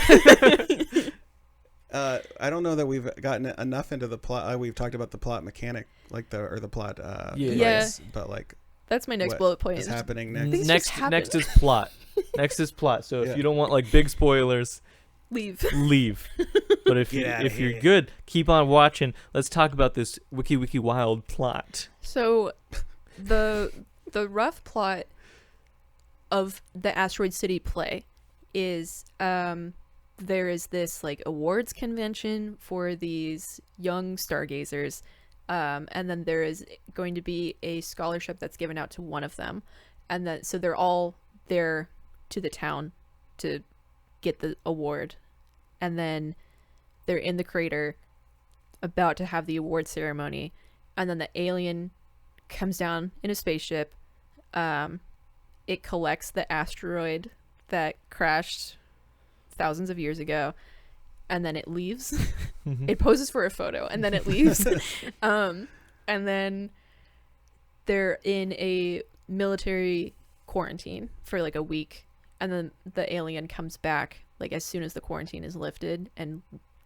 I don't know that we've gotten enough into the plot. We've talked about the plot mechanic, like the plot device, but like that's my next bullet point. What's happening next? Next is plot. Next is plot. So if you don't want like big spoilers, leave. But if you're good, keep on watching. Let's talk about this wiki wild plot. So the rough plot of the Asteroid City play is there is this like awards convention for these young stargazers, and then there is going to be a scholarship that's given out to one of them, and then so they're all there to the town to get the award, and then they're in the crater about to have the award ceremony, and then the alien comes down in a spaceship. It collects the asteroid that crashed thousands of years ago, and then it leaves. It poses for a photo and then it leaves. And then they're in a military quarantine for like a week, and then the alien comes back like as soon as the quarantine is lifted and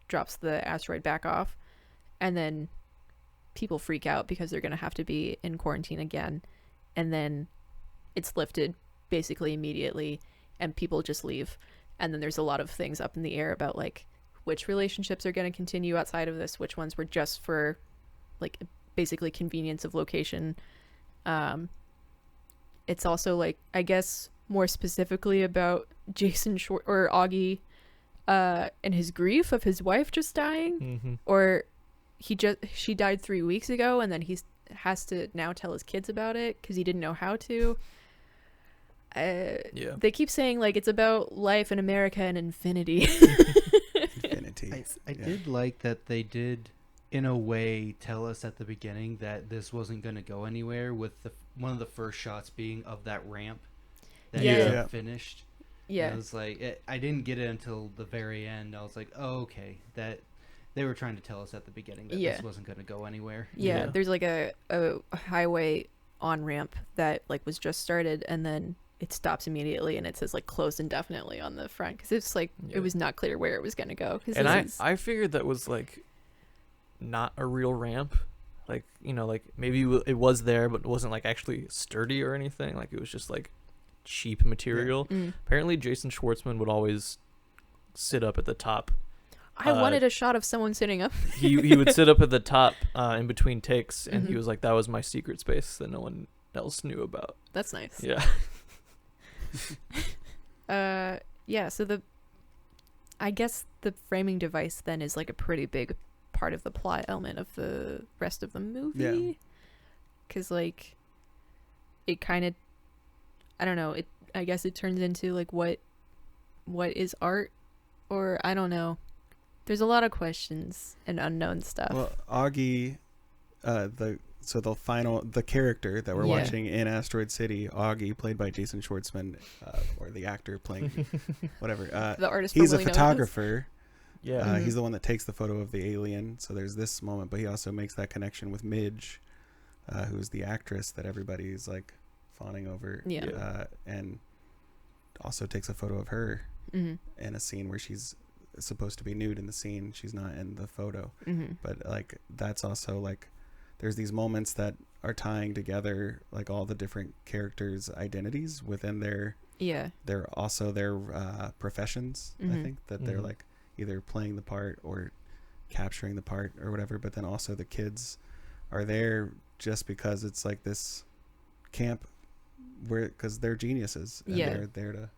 drops the asteroid back off, and then people freak out because they're going to have to be in quarantine again, and then it's lifted basically immediately and people just leave. And then there's a lot of things up in the air about like which relationships are going to continue outside of this, which ones were just for like basically convenience of location. It's also like, I guess more specifically about Jason or Augie and his grief of his wife just dying, or she died 3 weeks ago and then he has to now tell his kids about it because he didn't know how to. They keep saying like it's about life in America and infinity. Infinity. I did like that they did, in a way, tell us at the beginning that this wasn't going to go anywhere, with one of the first shots being of that ramp that isn't finished. Yeah. And it was like, I didn't get it until the very end. I was like, oh, okay, that they were trying to tell us at the beginning that this wasn't going to go anywhere. Yeah, there's like a highway on ramp that like was just started, and then it stops immediately and it says like closed indefinitely on the front because it's like it was not clear where it was going to go. And I figured that was like not a real ramp, like, you know, like maybe it was there but it wasn't like actually sturdy or anything, like it was just like cheap material. Apparently Jason Schwartzman would always sit up at the top. I wanted a shot of someone sitting up. he would sit up at the top in between takes, and he was like, that was my secret space that no one else knew about. That's nice. Yeah. So I guess the framing device then is like a pretty big part of the plot element of the rest of the movie. Because like it kind of, I don't know, I guess it turns into like what is art, or I don't know. There's a lot of questions and unknown stuff. Well, Augie, the character that we're watching in Asteroid City, Augie, played by Jason Schwartzman, or the actor playing whatever. The artist. He's a photographer. Yeah. He's the one that takes the photo of the alien. So there's this moment, but he also makes that connection with Midge, who's the actress that everybody's like fawning over. And also takes a photo of her in a scene where she's supposed to be nude in the scene. She's not in the photo. But like that's also like there's these moments that are tying together like all the different characters' identities within their professions. I think that they're like either playing the part or capturing the part or whatever, but then also the kids are there just because it's like this camp where, because they're geniuses and they're there to,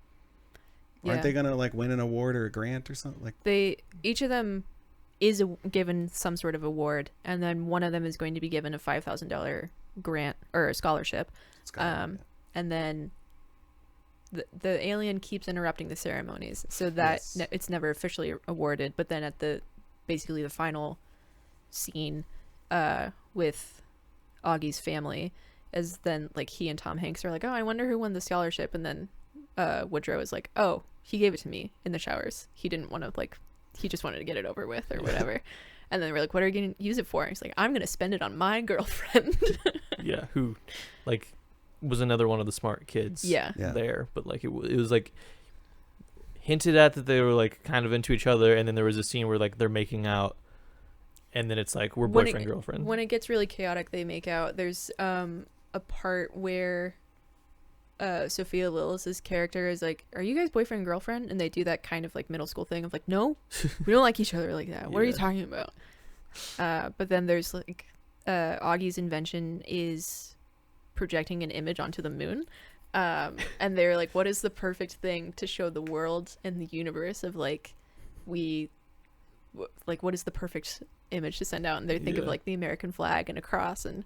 aren't they gonna like win an award or a grant or something? Like each of them is given some sort of award, and then one of them is going to be given a $5,000 grant or a scholarship. And then the alien keeps interrupting the ceremonies so that it's never officially awarded. But then at basically the final scene with Augie's family, is then like he and Tom Hanks are like, oh, I wonder who won the scholarship. And then Woodrow is like, oh, he gave it to me in the showers. He didn't want to, like, he just wanted to get it over with or whatever. And then we're like, what are you going to use it for? And he's like, I'm going to spend it on my girlfriend. Who like was another one of the smart kids there. But like it was like hinted at that they were like kind of into each other, and then there was a scene where like they're making out, and then it's like we're boyfriend girlfriend. When it gets really chaotic, they make out. There's a part where Sophia Lillis's character is like, are you guys boyfriend and girlfriend? And they do that kind of like middle school thing of like, no, we don't like each other like that. What are you talking about? But then there's like Augie's invention is projecting an image onto the moon, and they're like, what is the perfect thing to show the world and the universe of like what is the perfect image to send out, and they think of like the American flag and a cross and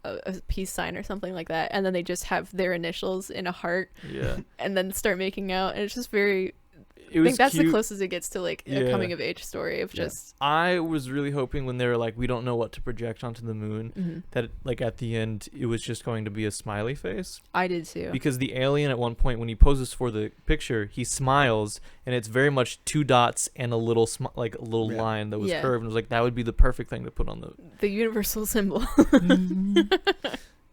a peace sign or something like that, and then they just have their initials in a heart, and then start making out, and it's just very. I think that's cute. the closest it gets to like a coming of age story of just. I was really hoping when they were like, we don't know what to project onto the moon, that like at the end it was just going to be a smiley face. I did too. Because the alien at one point when he poses for the picture, he smiles, and it's very much 2 dots and a little line that was curved. And it was like that would be the perfect thing to put on the universal symbol.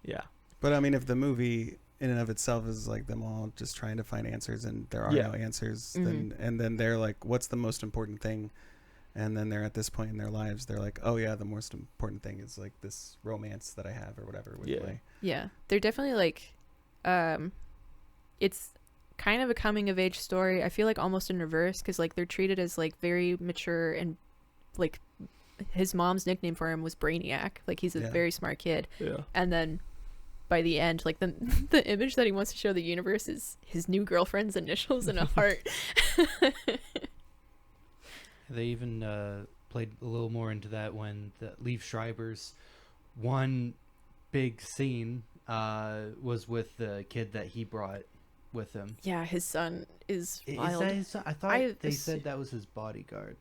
Yeah. But I mean, if the movie in and of itself is like them all just trying to find answers and there are no answers, then they're like, what's the most important thing? And then they're at this point in their lives, they're like, oh yeah, the most important thing is like this romance that I have or whatever with Blay. Yeah, they're definitely like it's kind of a coming of age story. I feel like almost in reverse, because like they're treated as like very mature, and like his mom's nickname for him was Brainiac, like he's a very smart kid. And then by the end, like the image that he wants to show the universe is his new girlfriend's initials in a heart. They even played a little more into that when the Liev Schreiber's one big scene was with the kid that he brought with him. Yeah, his son is wild. Is that his son? I thought they said that was his bodyguard.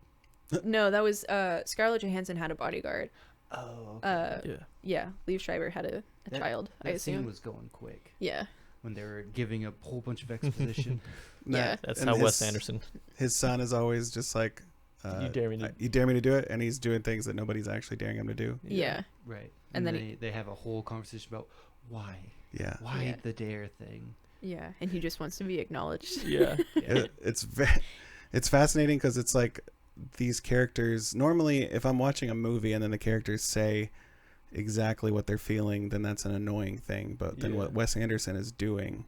No, that was Scarlett Johansson had a bodyguard. Oh, okay. Yeah, Liev Schreiber had a child, I assume. That scene was going quick. Yeah. When they were giving a whole bunch of exposition. That's how Wes Anderson. His son is always just like, you dare me to do it, and he's doing things that nobody's actually daring him to do. Yeah. Right. And then they have a whole conversation about why. Yeah. Why the dare thing. Yeah, and he just wants to be acknowledged. Yeah. It's fascinating because it's like these characters, normally if I'm watching a movie and then the characters say exactly what they're feeling, then that's an annoying thing. But then what Wes Anderson is doing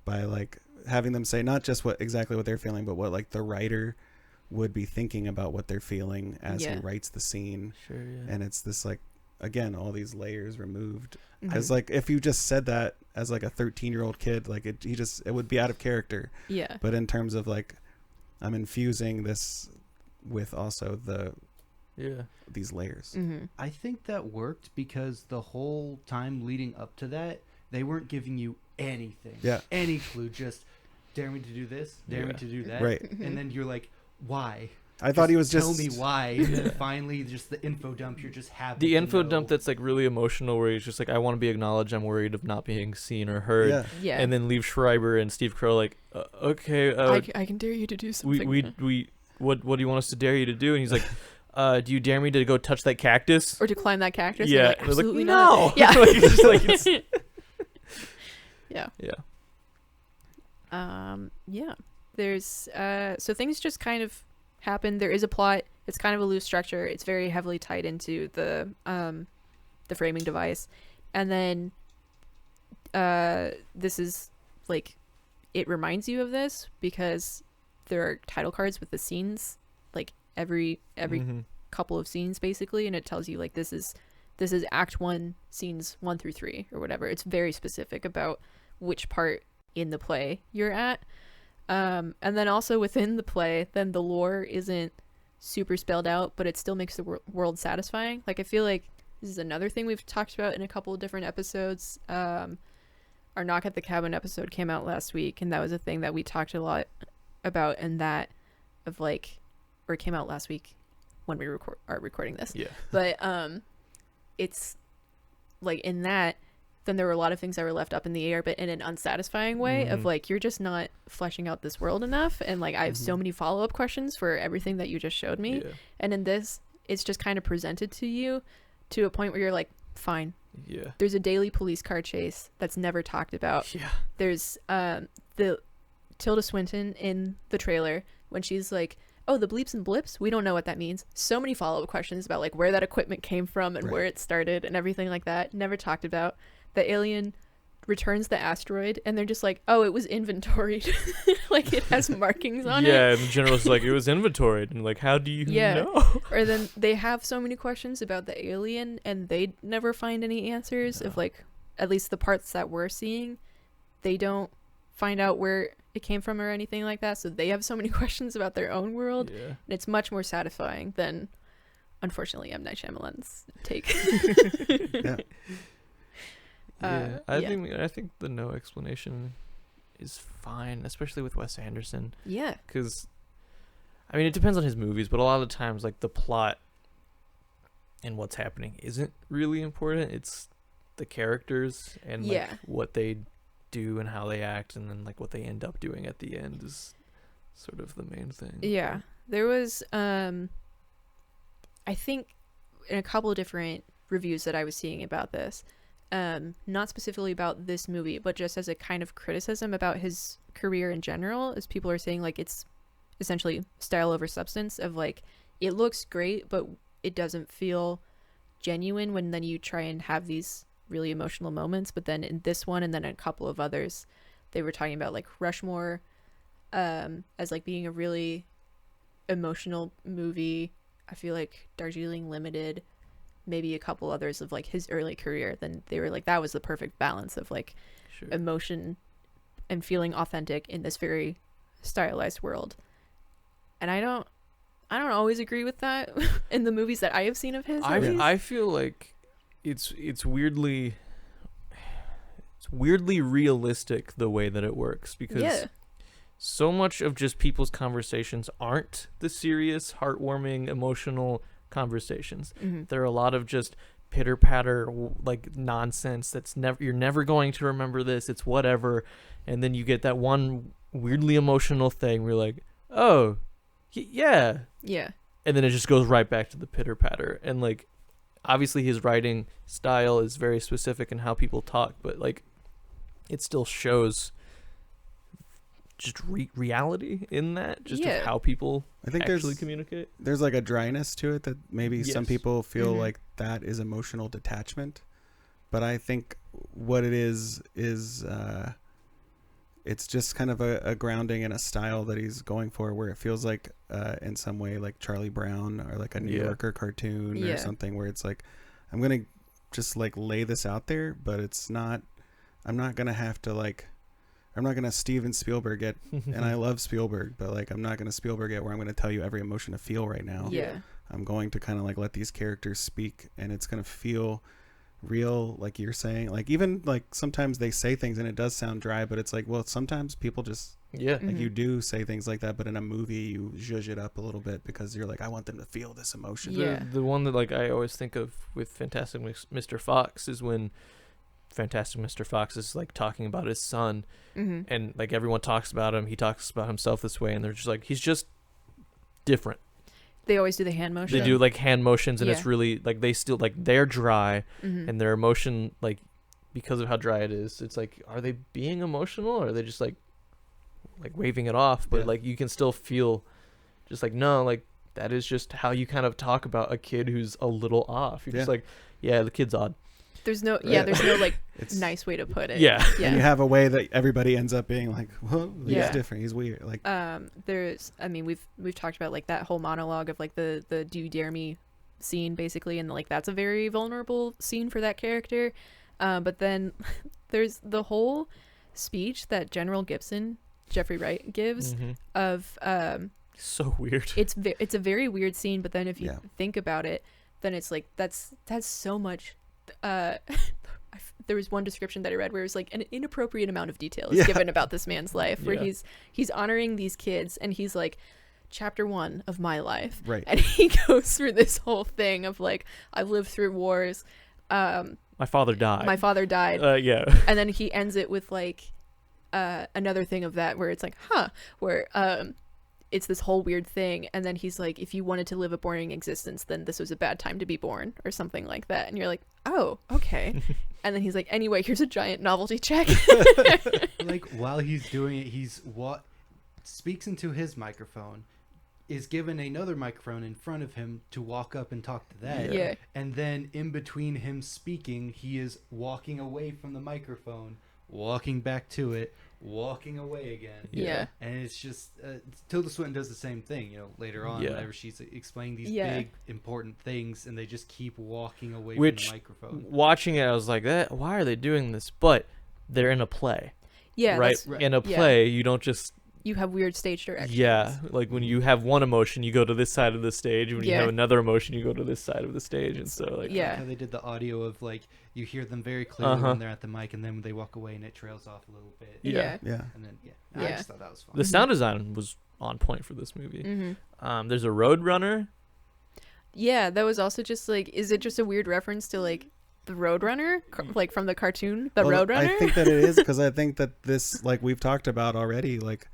by like having them say not just exactly what they're feeling, but what like the writer would be thinking about what they're feeling as he writes the scene. Sure, yeah. And it's this like, again, all these layers removed. Because like if you just said that as like a 13-year-old kid, like it would be out of character. Yeah. But in terms of like, I'm infusing this with also these layers. I think that worked because the whole time leading up to that, they weren't giving you anything. Yeah. Any clue, just dare me to do this, dare me to do that. Right. And then you're like, why? I thought he was just... Tell me why. And then finally, just the info dump, you're just happy. The info dump that's like really emotional, where he's just like, I want to be acknowledged, I'm worried of not being seen or heard. Yeah. And then Liev Schreiber and Steve Carell like, okay. I can dare you to do something. What do you want us to dare you to do? And he's like, do you dare me to go touch that cactus? Or to climb that cactus? Yeah. Like, absolutely like, not. No. Yeah. Like, it's just like, it's... Yeah. Yeah. Yeah. There's so things just kind of happen. There is a plot. It's kind of a loose structure. It's very heavily tied into the framing device. And then this is like, it reminds you of this because there are title cards with the scenes, like every couple of scenes basically, and it tells you like this is act 1, scenes 1 through 3 or whatever. It's very specific about which part in the play you're at. And then also within the play, then the lore isn't super spelled out, but it still makes the world satisfying. Like, I feel like this is another thing we've talked about in a couple of different episodes. Our Knock at the Cabin episode came out last week, and that was a thing that we talked a lot about, and that of like, or it came out last week when we are recording this. Yeah. But it's like in that, then there were a lot of things that were left up in the air, but in an unsatisfying way of like, you're just not fleshing out this world enough. And like, I have so many follow-up questions for everything that you just showed me. Yeah. And in this, it's just kind of presented to you to a point where you're like, fine. Yeah. There's a daily police car chase that's never talked about. Yeah. There's the Tilda Swinton in the trailer when she's like, oh, the bleeps and blips, we don't know what that means. So many follow-up questions about like where that equipment came from and where it started and everything like that. Never talked about. The alien returns the asteroid and they're just like, oh, it was inventoried. Like it has markings on it. Yeah, and the general's like, it was inventoried. And like, how do you know? Or then they have so many questions about the alien and they never find any answers of like, at least the parts that we're seeing, they don't find out where it came from or anything like that, so they have so many questions about their own world. Yeah. And it's much more satisfying than, unfortunately, M. Night Shyamalan's take. Yeah. Yeah, I think the no explanation is fine, especially with Wes Anderson. Yeah. Because, I mean, it depends on his movies, but a lot of the times, like, the plot and what's happening isn't really important. It's the characters and, like, what they do and how they act, and then, like, what they end up doing at the end is sort of the main thing. Yeah. There was, I think, in a couple of different reviews that I was seeing about this, not specifically about this movie, but just as a kind of criticism about his career in general, as people are saying, like, it's essentially style over substance, of, like, it looks great, but it doesn't feel genuine when then you try and have these really emotional moments. But then in this one, and then a couple of others, they were talking about, like, Rushmore as, like, being a really emotional movie. I feel like Darjeeling Limited, maybe a couple others of, like, his early career, then they were like, that was the perfect balance of, like, Sure. emotion and feeling authentic in this very stylized world. And I don't always agree with that in the movies that I have seen of his. I feel like it's weirdly realistic the way that it works, because so much of just people's conversations aren't the serious, heartwarming, emotional conversations. There are a lot of just pitter patter, like, nonsense that's you're never going to remember this, it's whatever, and then you get that one weirdly emotional thing where you're like, oh yeah, and then it just goes right back to the pitter patter. And, like, obviously his writing style is very specific in how people talk, but, like, it still shows just reality in that, just of how people I think actually communicate. There's, like, a dryness to it that maybe some people feel like that is emotional detachment, but I think what it is it's just kind of a grounding in a style that he's going for, where it feels like in some way like Charlie Brown or like a New Yorker cartoon or something, where it's like, I'm gonna just, like, lay this out there, but it's not, I'm not gonna have to, like, I'm not gonna Steven Spielberg it, and I love Spielberg, but, like, I'm not gonna Spielberg it where I'm gonna tell you every emotion to feel right now. I'm going to kind of, like, let these characters speak, and it's gonna feel real, like you're saying. Like, even, like, sometimes they say things and it does sound dry, but it's like, well, sometimes people just like, you do say things like that, but in a movie you zhuzh it up a little bit because you're like, I want them to feel this emotion. The one that, like, I always think of with Fantastic Mr. Fox is when Fantastic Mr. Fox is, like, talking about his son, and, like, everyone talks about him, he talks about himself this way, and they're just like, he's just different. They always do the hand motion. They do, like, hand motions, and it's really, like, they still, like, they're dry, and their emotion, like, because of how dry it is, it's like, are they being emotional, or are they just, like waving it off? But like, you can still feel just, like, no, like, that is just how you kind of talk about a kid who's a little off. You're just like, yeah, the kid's odd. There's no there's no, like, nice way to put it. And you have a way that everybody ends up being like, well, he's different, he's weird. Like, there's, I mean, we've talked about, like, that whole monologue of, like, the do you dare me scene, basically, and, like, that's a very vulnerable scene for that character. But then there's the whole speech that General Jeffrey Wright gives of so weird. It's a very weird scene, but then if you think about it, then it's like, that's so much. There was one description that I read where it was like an inappropriate amount of detail is given about this man's life, where he's honoring these kids, and he's like, chapter 1 of my life, right? And he goes through this whole thing of, like, I've lived through wars. My father died. And then he ends it with, like, another thing of that where it's like, where it's this whole weird thing, and then he's like, if you wanted to live a boring existence, then this was a bad time to be born, or something like that. And you're like, oh, okay. And then he's like, anyway, here's a giant novelty check. Like, while he's doing it, he's speaks into his microphone, is given another microphone in front of him to walk up and talk to that. And then in between him speaking, he is walking away from the microphone, walking back to it, walking away again. And it's just Tilda Swinton does the same thing, you know, later on whenever she's explaining these big important things, and they just keep walking away from the microphone. Watching it, I was like, why are they doing this? But they're in a play. Yeah, right? Right. In a yeah. play, you don't just You have weird stage directions. yeah, like when you have one emotion, you go to this side of the stage. When you Yeah. have another emotion, you go to this side of the stage, and so like Yeah. Like how they did the audio of like you hear them very clearly Uh-huh. when they're at the mic, and then when they walk away and it trails off a little bit. Yeah. Yeah. And then I Yeah. just thought that was fun. the sound design was on point for this movie. Mm-hmm. There's a Roadrunner. Yeah, that was also just like, is it just a weird reference to like the Roadrunner, like from the cartoon, the Well, Roadrunner? I think that it is because I think that this, like we've talked about already, like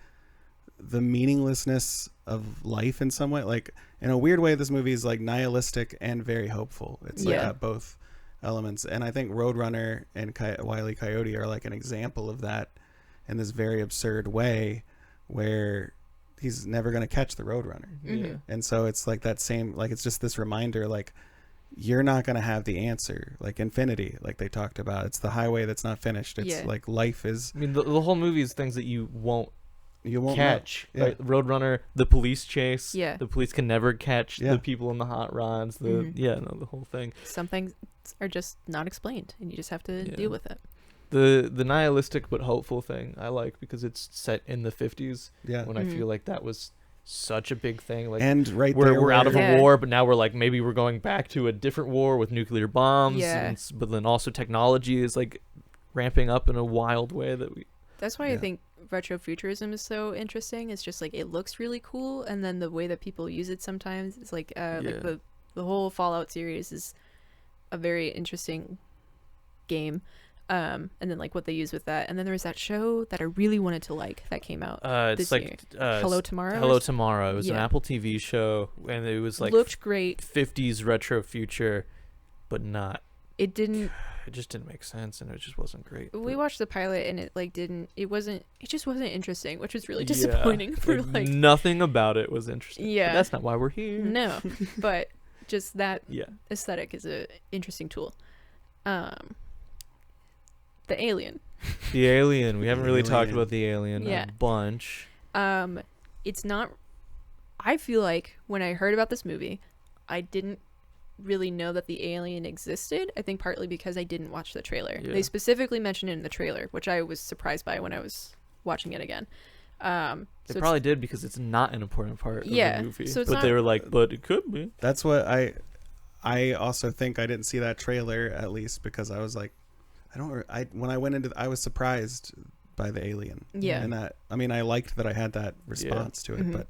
the meaninglessness of life in some way. Like in a weird way, this movie is like nihilistic and very hopeful. It's like Yeah. got both elements, and I think Roadrunner and Wile E. Coyote are like an example of that in this very absurd way, where he's never going to catch the Roadrunner. Mhm. Yeah. And so it's like that same, like it's just this reminder, like you're not going to have the answer, like infinity, like they talked about. It's the highway that's not finished. It's Yeah. like life is, I mean, the whole movie is things that you won't you won't know. catch. Yeah. Right? Roadrunner, the police chase. Yeah. The police can never catch Yeah. the people in the hot rods. The Mhm. the whole thing. Some things are just not explained, and you just have to Yeah. deal with it. The nihilistic but hopeful thing I like because it's set in the 50s Yeah. when Mhm. I feel like that was such a big thing. Like And right we're there, we're out of Yeah. a war, but now we're like maybe we're going back to a different war with nuclear bombs. Yeah. But then also technology is like ramping up in a wild way that we. That's why I Yeah. think retrofuturism is so interesting. It's just like it looks really cool, and then the way that people use it sometimes is like Yeah. the whole Fallout series is a very interesting game. And then like what they use with that, and then there was that show that I really wanted to like that came out. It's This like Hello Tomorrow. Hello Tomorrow. It was an Yeah. Apple TV show, and it was like Looked great. 50s retro future, but not. It didn't. It just didn't make sense, and it just wasn't great. We but- watched the pilot, and it like didn't. It wasn't. It just wasn't interesting, which was really Yeah, disappointing for like. nothing about it was interesting. But Yeah. that's not why we're here. No, but just that Yeah. aesthetic is a interesting tool. The Alien. The Alien. We haven't really talked Alien. about the Alien Yeah. a bunch. It's not. I feel like when I heard about this movie, I didn't really know that the alien existed. I think partly because I didn't watch the trailer. Yeah. They specifically mentioned it in the trailer, which I was surprised by when I was watching it again. They So it's- probably did because it's not an important part Yeah, of the movie. so it's but they not- were like, but it could be. That's what I also think I didn't see that trailer, at least because I was like, when I went into, I was surprised by the Alien. Yeah. And that, I mean, I liked that I had that response to it, Mhm. but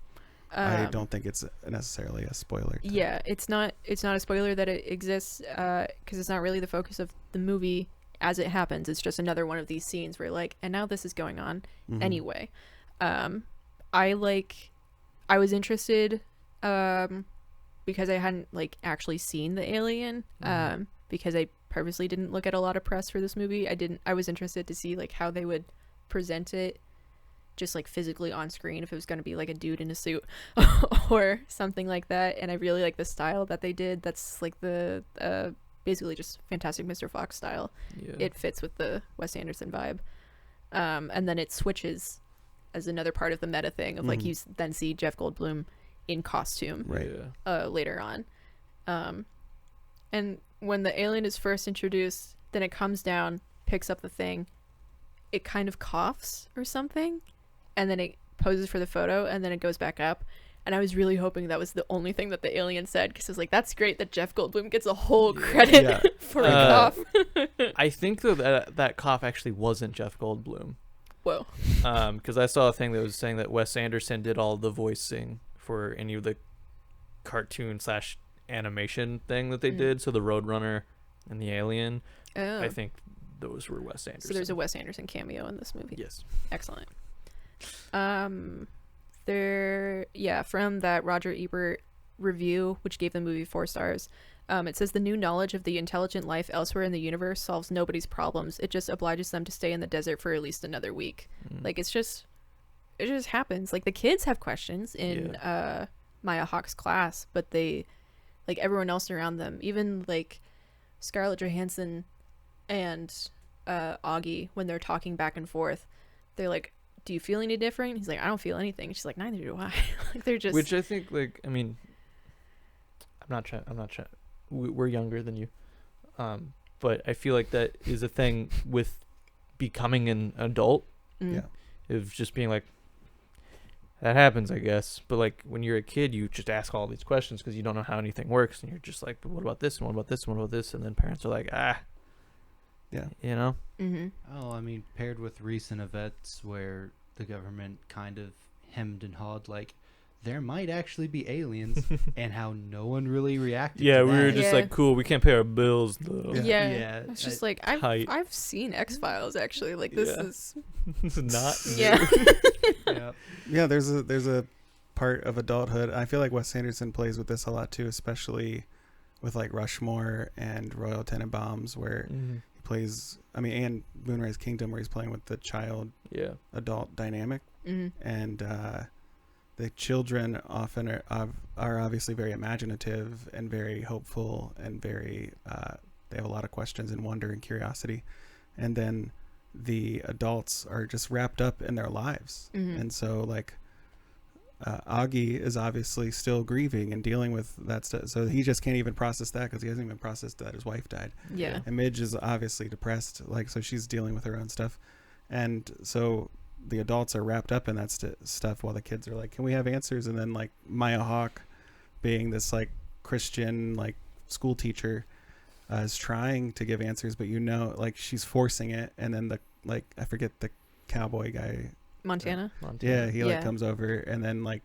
I don't think it's necessarily a spoiler. Yeah, it's not a spoiler that it exists because it's not really the focus of the movie as it happens. It's just another one of these scenes where like, and now this is going on Mhm. anyway. I was interested because I hadn't like actually seen the Alien because I purposely didn't look at a lot of press for this movie. I was interested to see like how they would present it just like physically on screen, if it was going to be like a dude in a suit or something like that. And I really like the style that they did. That's like the basically just Fantastic Mr. Fox style. Yeah. It fits with the Wes Anderson vibe. And then it switches as another part of the meta thing of like Mhm. you then see Jeff Goldblum in costume Right. Yeah. later on. And when the alien is first introduced, then it comes down, picks up the thing, it kind of coughs or something, and then it poses for the photo, and then it goes back up. And I was really hoping that was the only thing that the alien said, because I was like, that's great that Jeff Goldblum gets a whole credit Yeah. for a cough. I think though that cough actually wasn't Jeff Goldblum. Whoa. Because I saw a thing that was saying that Wes Anderson did all the voicing for any of the cartoon / animation thing that they Mm. did. So the Roadrunner and the Alien, Oh. I think those were Wes Anderson. So there's a Wes Anderson cameo in this movie. Yes. Excellent. From that Roger Ebert review, which gave the movie 4 stars, it says the new knowledge of the intelligent life elsewhere in the universe solves nobody's problems. It just obliges them to stay in the desert for at least another week. Mm. Like it just happens. Like the kids have questions in Maya Hawke's class, but they, like everyone else around them, even like Scarlett Johansson and Augie, when they're talking back and forth, they're like, do you feel any different? He's like, I don't feel anything. She's like, neither do I. Like they're just, Which I think, like, I mean, I'm not trying. We're younger than you, but I feel like that is a thing with becoming an adult. Mm. Yeah. Of just being like, that happens, I guess. But like when you're a kid, you just ask all these questions because you don't know how anything works, and you're just like, but what about this? And what about this? And what about this? And then parents are like, Yeah. you know. Mm-hmm. Oh, I mean, paired with recent events where the government kind of hemmed and hawed, like, there might actually be aliens, and how no one really reacted Yeah, to we that. were just Yeah. like, cool, we can't pay our bills though. Yeah. Yeah, It's just I- like tight. I've seen X-Files actually. Like this Yeah. is It's not. yeah. yeah. Yeah, there's a part of adulthood. I feel like Wes Anderson plays with this a lot too, especially with like Rushmore and Royal Tenenbaums, where Mhm. he plays. I mean, and Moonrise Kingdom, where he's playing with the child Yeah. adult dynamic, Mm-hmm. and the children often are obviously very imaginative and very hopeful and very they have a lot of questions and wonder and curiosity, and then the adults are just wrapped up in their lives. Mhm. And so like Augie is obviously still grieving and dealing with that stuff, so he just can't even process that because he hasn't even processed that his wife died. Yeah. And Midge is obviously depressed, like, so she's dealing with her own stuff, and so the adults are wrapped up in that stuff while the kids are like, can we have answers? And then like Maya Hawke, being this like Christian like school teacher, is trying to give answers, but like she's forcing it, and then the like I forget the cowboy guy, Montana. yeah, he like Yeah. comes over and then like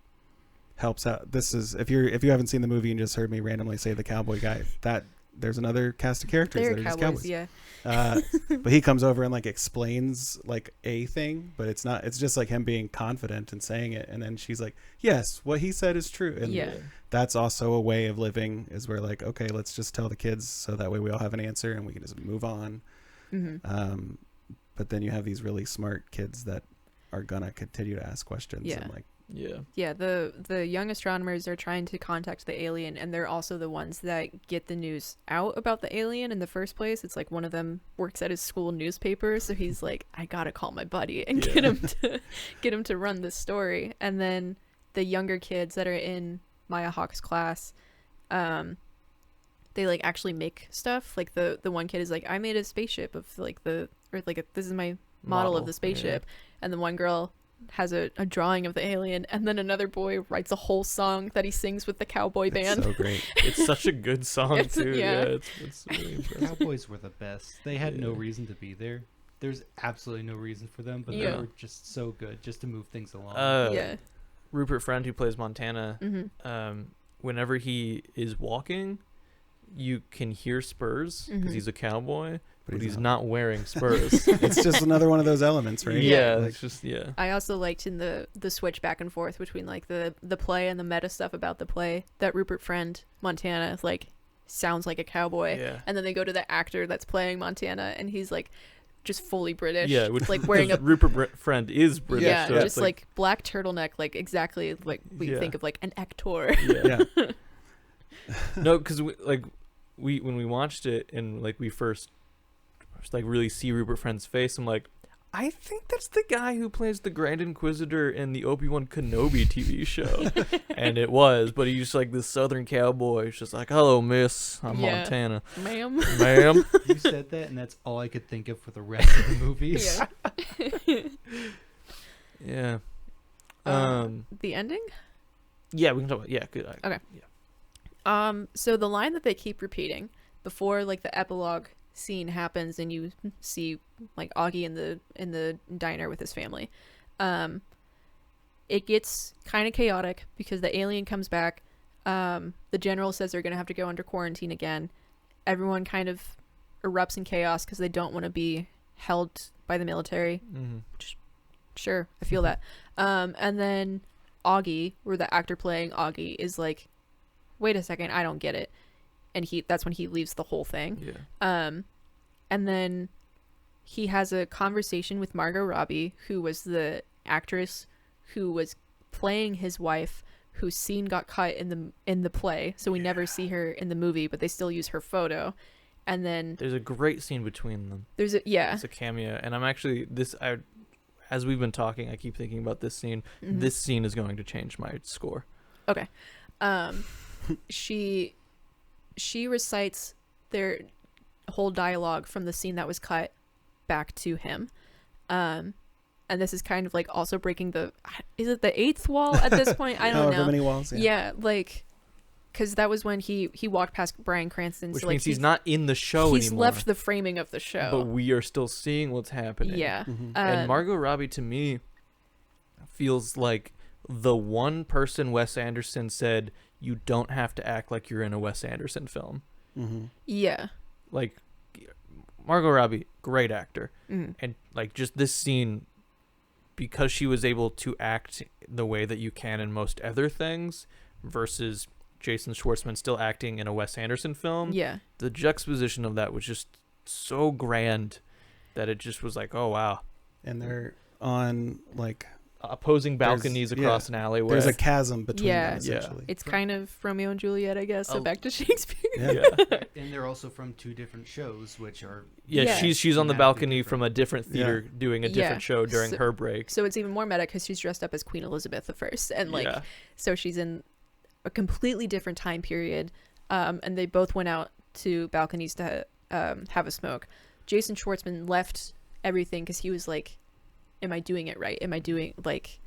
helps out. This is if you haven't seen the movie and just heard me randomly say the cowboy guy, that there's another cast of characters They're that are just cowboys, cowboys. yeah. But he comes over and like explains like a thing, but it's just like him being confident and saying it, and then she's like, yes, what he said is true. And Yeah. that's also a way of living, is where like, okay, let's just tell the kids so that way we all have an answer and we can just move on. Mm-hmm. But then you have these really smart kids that are gonna continue to ask questions. Yeah. And like, Yeah. Yeah, the young astronomers are trying to contact the alien, and they're also the ones that get the news out about the alien in the first place. It's like one of them works at his school newspaper, so he's like, I gotta call my buddy and Yeah. get him to run this story. And then the younger kids that are in Maya Hawke's class, they like actually make stuff. Like the one kid is like, I made a spaceship of like this is my model of the spaceship, and the one girl has a drawing of the alien, and then another boy writes a whole song that he sings with the cowboy band. it's so great. It's such a good song It's- too. yeah. Yeah. It's really impressive. Cowboys were the best. They had no Yeah. reason to be there. There's absolutely no reason for them, but Yeah. they were just so good, just to move things along. Yeah. Rupert Friend, who plays Montana, Mm-hmm. whenever he is walking, you can hear spurs because Mhm. he's a cowboy, but he's not. not wearing spurs. It's just another one of those elements, right? Yeah, Like, it's just yeah. I also liked in the switch back and forth between like the play and the meta stuff about the play that Rupert Friend Montana like sounds like a cowboy, Yeah. and then they go to the actor that's playing Montana, and he's like just fully British, Yeah, which, like wearing a Friend is British. yeah, so it's just like black turtleneck, like exactly like we Yeah. think of like an actor. yeah. yeah. No, because we when we watched it and like we first like really see Rupert Friend's face, I'm like, I think that's the guy who plays the Grand Inquisitor in the Obi-Wan Kenobi TV show. And it was, but he's just like this Southern cowboy. He's just like, hello, miss, I'm Yeah. Montana. Ma'am. Ma'am. You said that, and that's all I could think of for the rest of the movies. Yeah. Yeah. The ending? Yeah, we can talk about good. Okay. Yeah. So the line that they keep repeating before like the epilogue scene happens and you see like Augie in the diner with his family, it gets kind of chaotic because the alien comes back. The general says they're gonna have to go under quarantine again. Everyone kind of erupts in chaos because they don't want to be held by the military. Mm-hmm. Sure, I feel that. And then Augie, or the actor playing Augie, is like, wait a second, I don't get it. And that's when he leaves the whole thing. Yeah. And then he has a conversation with Margot Robbie, who was the actress who was playing his wife, whose scene got cut in the play, so we never see her in the movie, but they still use her photo. And then There's a great scene between them. there's a It's a cameo, and I'm actually as we've been talking, I keep thinking about this scene. Mhm. This scene is going to change my score. Okay. She recites their whole dialogue from the scene that was cut back to him. and this is kind of like also breaking is it the eighth wall at this point? I don't know. However many walls. Yeah, like, because that was when he walked past Bryan Cranston. Which so, like, means he's not in the show he's anymore. left the framing of the show. But we are still seeing what's happening. Yeah. And Margot Robbie, to me, feels like the one person Wes Anderson said, you don't have to act like you're in a Wes Anderson film. Yeah. Like, Margot Robbie, great actor. Mm. And, like, just this scene, because she was able to act the way that you can in most other things versus Jason Schwartzman still acting in a Wes Anderson film. Yeah. The juxtaposition of that was just so grand that it just was like, oh, wow. And they're on, like, opposing balconies across an alleyway. There's a chasm between them, Yeah. essentially. It's kind of Romeo and Juliet, I guess. So back to Shakespeare. Yeah. And they're also from two different shows, which are Yeah, she's on the thematically balcony different. from a different theater doing a different show during her break. So it's even more meta because she's dressed up as Queen Elizabeth I, and like, so she's in a completely different time period. And they both went out to balconies to have a smoke. Jason Schwartzman left everything because he was like, am I doing it right? Am I doing like,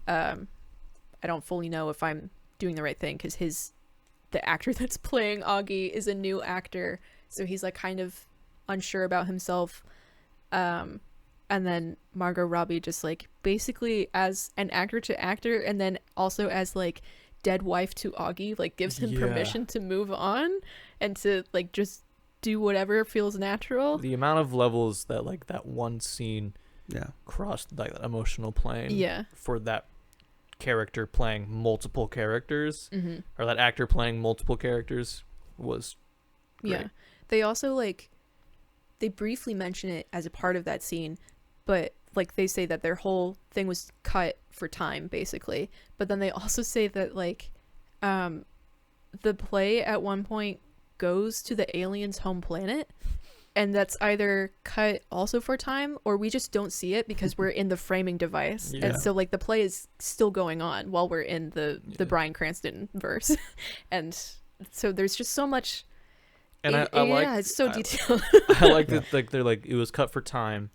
I don't fully know if I'm doing the right thing because the actor that's playing Augie is a new actor. So he's like kind of unsure about himself. And then Margot Robbie just like basically as an actor to actor and then also as like dead wife to Augie, like gives him permission to move on and to like just do whatever feels natural. The amount of levels that like that one scene crossed like that emotional plane for that character playing multiple characters or that actor playing multiple characters was great. They also like they briefly mention it as a part of that scene, but like they say that their whole thing was cut for time basically, but then they also say that like the play at one point goes to the aliens' home planet, and that's either cut also for time or we just don't see it because we're in the framing device. And so like the play is still going on while we're in the Bryan Cranston verse. And so there's just so much, and I like it's so detailed. I like that like they're like it was cut for time.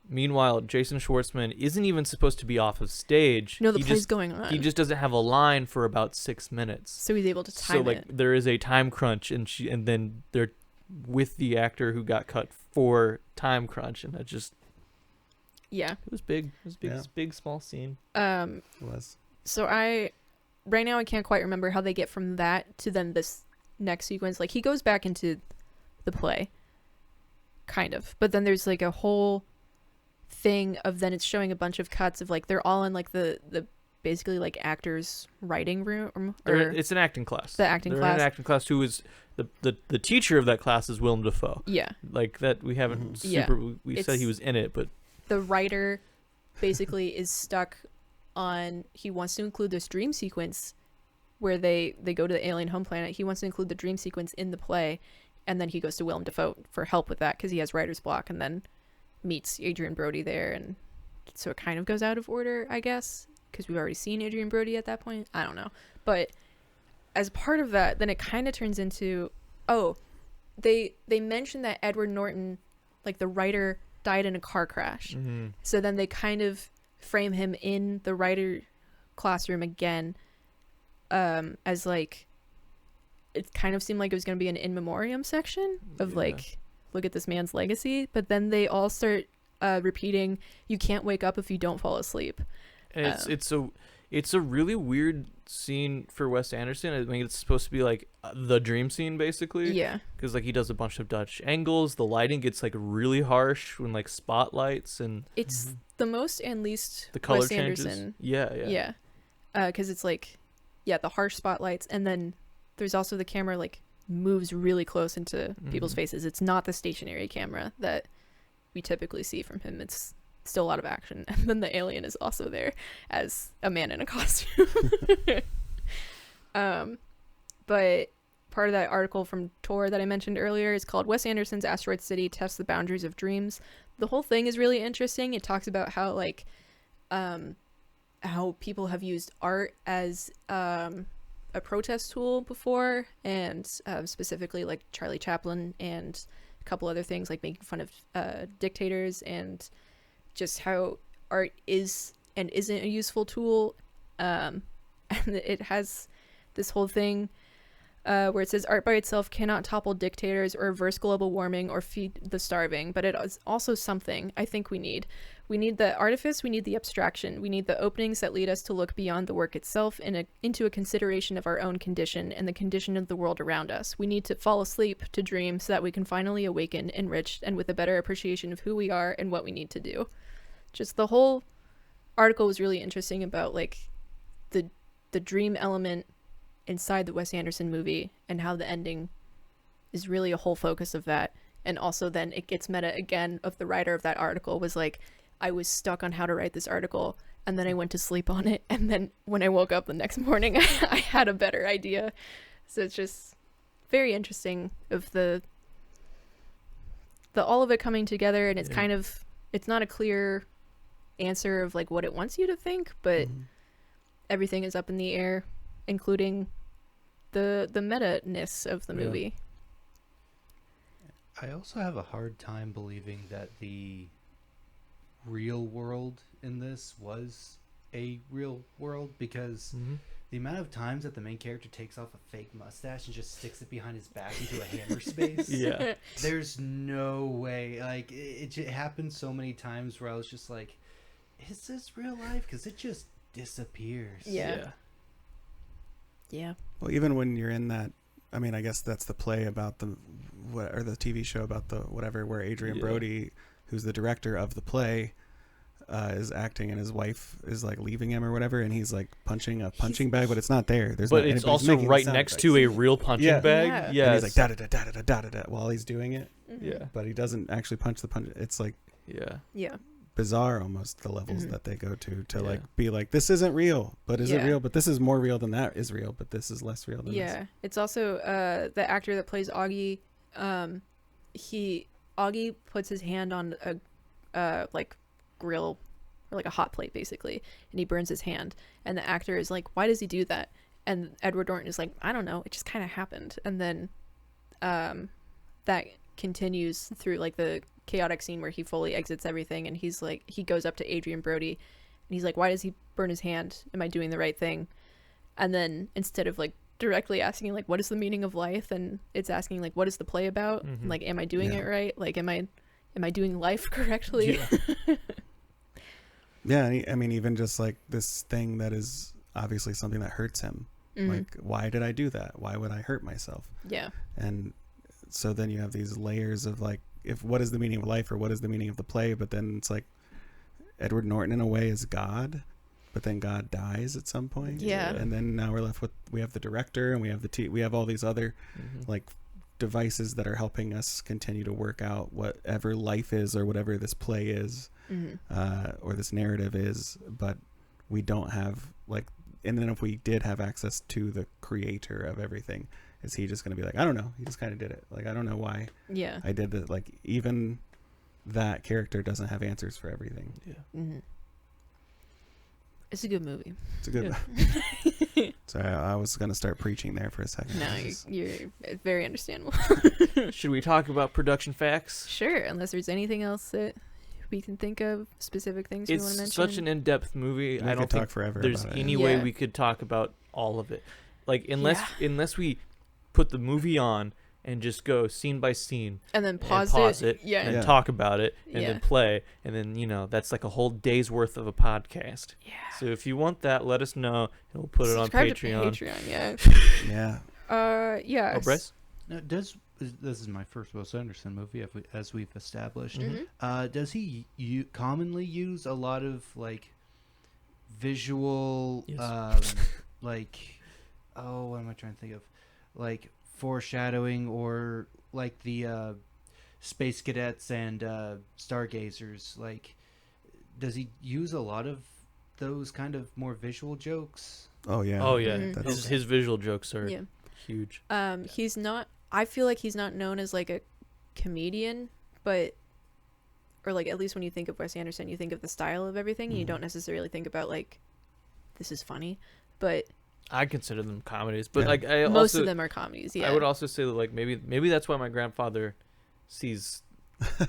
Meanwhile, Jason Schwartzman isn't even supposed to be off of stage. No, the play's going on. He just doesn't have a line for about 6 minutes. So he's able to time it. So like there is a time crunch, and then they're with the actor who got cut for time crunch, and that just it was big. It was big. It's a big small scene. It was. So right now I can't quite remember how they get from that to then this next sequence. Like he goes back into the play, kind of, but then there's like a whole thing of then it's showing a bunch of cuts of like they're all in like the basically like actors writing room or it's an acting class. The acting They're class. in an acting class who is the teacher of that class is Willem Dafoe. Like that we haven't we said he was in it, but the writer basically is stuck on he wants to include this dream sequence where they go to the alien home planet. He wants to include the dream sequence in the play, and then he goes to Willem Dafoe for help with that because he has writer's block, and then meets Adrian Brody there, and so it kind of goes out of order, I guess, because we've already seen Adrian Brody at that point. I don't know, but as part of that, then it kind of turns into they mentioned that Edward Norton, like the writer, died in a car crash. So then they kind of frame him in the writer classroom again, as like it kind of seemed like it was going to be an in memoriam section of like, look at this man's legacy, but then they all start repeating, you can't wake up if you don't fall asleep. And it's a really weird scene for Wes Anderson. I mean, it's supposed to be like the dream scene basically, because like he does a bunch of Dutch angles. The lighting gets like really harsh when like spotlights, and it's the most and least the color Wes changes. Anderson. Because it's like the harsh spotlights, and then there's also the camera like moves really close into people's faces. It's not the stationary camera that we typically see from him. It's still a lot of action, and then the alien is also there as a man in a costume. But part of that article from Tor that I mentioned earlier is called Wes Anderson's Asteroid City Tests the Boundaries of Dreams. The whole thing is really interesting. It talks about how like how people have used art as a protest tool before, and specifically like Charlie Chaplin and a couple other things like making fun of dictators, and just how art is and isn't a useful tool. And it has this whole thing where it says art by itself cannot topple dictators or reverse global warming or feed the starving, but it is also something I think we need. We need the artifice, we need the abstraction, we need the openings that lead us to look beyond the work itself and into a consideration of our own condition and the condition of the world around us. We need to fall asleep to dream so that we can finally awaken enriched and with a better appreciation of who we are and what we need to do. Just the whole article was really interesting about like the dream element inside the Wes Anderson movie and how the ending is really a whole focus of that. And also then it gets meta again of the writer of that article was like, I was stuck on how to write this article and then I went to sleep on it, and then when I woke up the next morning I had a better idea. So it's just very interesting of the all of it coming together, and it's kind of, it's not a clear answer of like what it wants you to think, but everything is up in the air, including the meta-ness of the movie. I also have a hard time believing that the real world in this was a real world, because the amount of times that the main character takes off a fake mustache and just sticks it behind his back into a hammer space. Yeah. There's no way. Like, it happened so many times where I was just like, is this real life? Because it just disappears. Yeah. Well, even when you're in that, I mean, I guess that's the play about the TV show about the whatever, where Adrian Brody, who's the director of the play, is acting, and his wife is like leaving him or whatever, and he's like punching a punching bag, but it's not there. But it's also right next to a real punching bag. Yeah. And he's like da da da da da da da while he's doing it. Yeah. But he doesn't actually punch the punch. It's like bizarre almost, the levels that they go to like be like, this isn't real, but is it real? But this is more real than that is real, but this is less real than this. It's also the actor that plays Augie. Augie puts his hand on a like grill or like a hot plate basically, and he burns his hand, and the actor is like, why does he do that? And Edward Norton is like, I don't know, it just kind of happened. And then that continues through like the chaotic scene where he fully exits everything, and he's like, he goes up to Adrian Brody and he's like, why does he burn his hand? Am I doing the right thing? And then instead of like directly asking like, what is the meaning of life, and it's asking like, what is the play about? Like, am I doing it right? Like, am I doing life correctly? I mean, even just like this thing that is obviously something that hurts him. Like, why did I do that? Why would I hurt myself? And so then you have these layers of like, if what is the meaning of life, or what is the meaning of the play? But then it's like Edward Norton in a way is God, but then God dies at some point. And then now we're left with, we have the director, and we have we have all these other like devices that are helping us continue to work out whatever life is, or whatever this play is, or this narrative is. But we don't have like, and then if we did have access to the creator of everything, is he just going to be like, I don't know, he just kind of did it. Like, I don't know why I did that. Like, even that character doesn't have answers for everything. It's a good movie. It's a good Sorry, I was going to start preaching there for a second. No, you're very understandable. Should we talk about production facts? Sure, unless there's anything else that we can think of, specific things we want to mention. It's such an in-depth movie. I don't think forever there's any way we could talk about all of it. Like, unless we put the movie on and just go scene by scene, and then pause it and talk about it, and then play, and then that's like a whole day's worth of a podcast. So if you want that, let us know, and we'll put it on Patreon. Oh, Bryce? Now, this is my first Wes Anderson movie, as we've established. Does he commonly use a lot of like visual like, what am I trying to think of, like foreshadowing, or like the space cadets and stargazers? Like, does he use a lot of those kind of more visual jokes? His visual jokes are huge. He's not, I feel like he's not known as like a comedian, but, or like, at least when you think of Wes Anderson, you think of the style of everything, and you don't necessarily think about like, this is funny. But I consider them comedies, but like most of them are comedies. I would also say that like maybe that's why my grandfather sees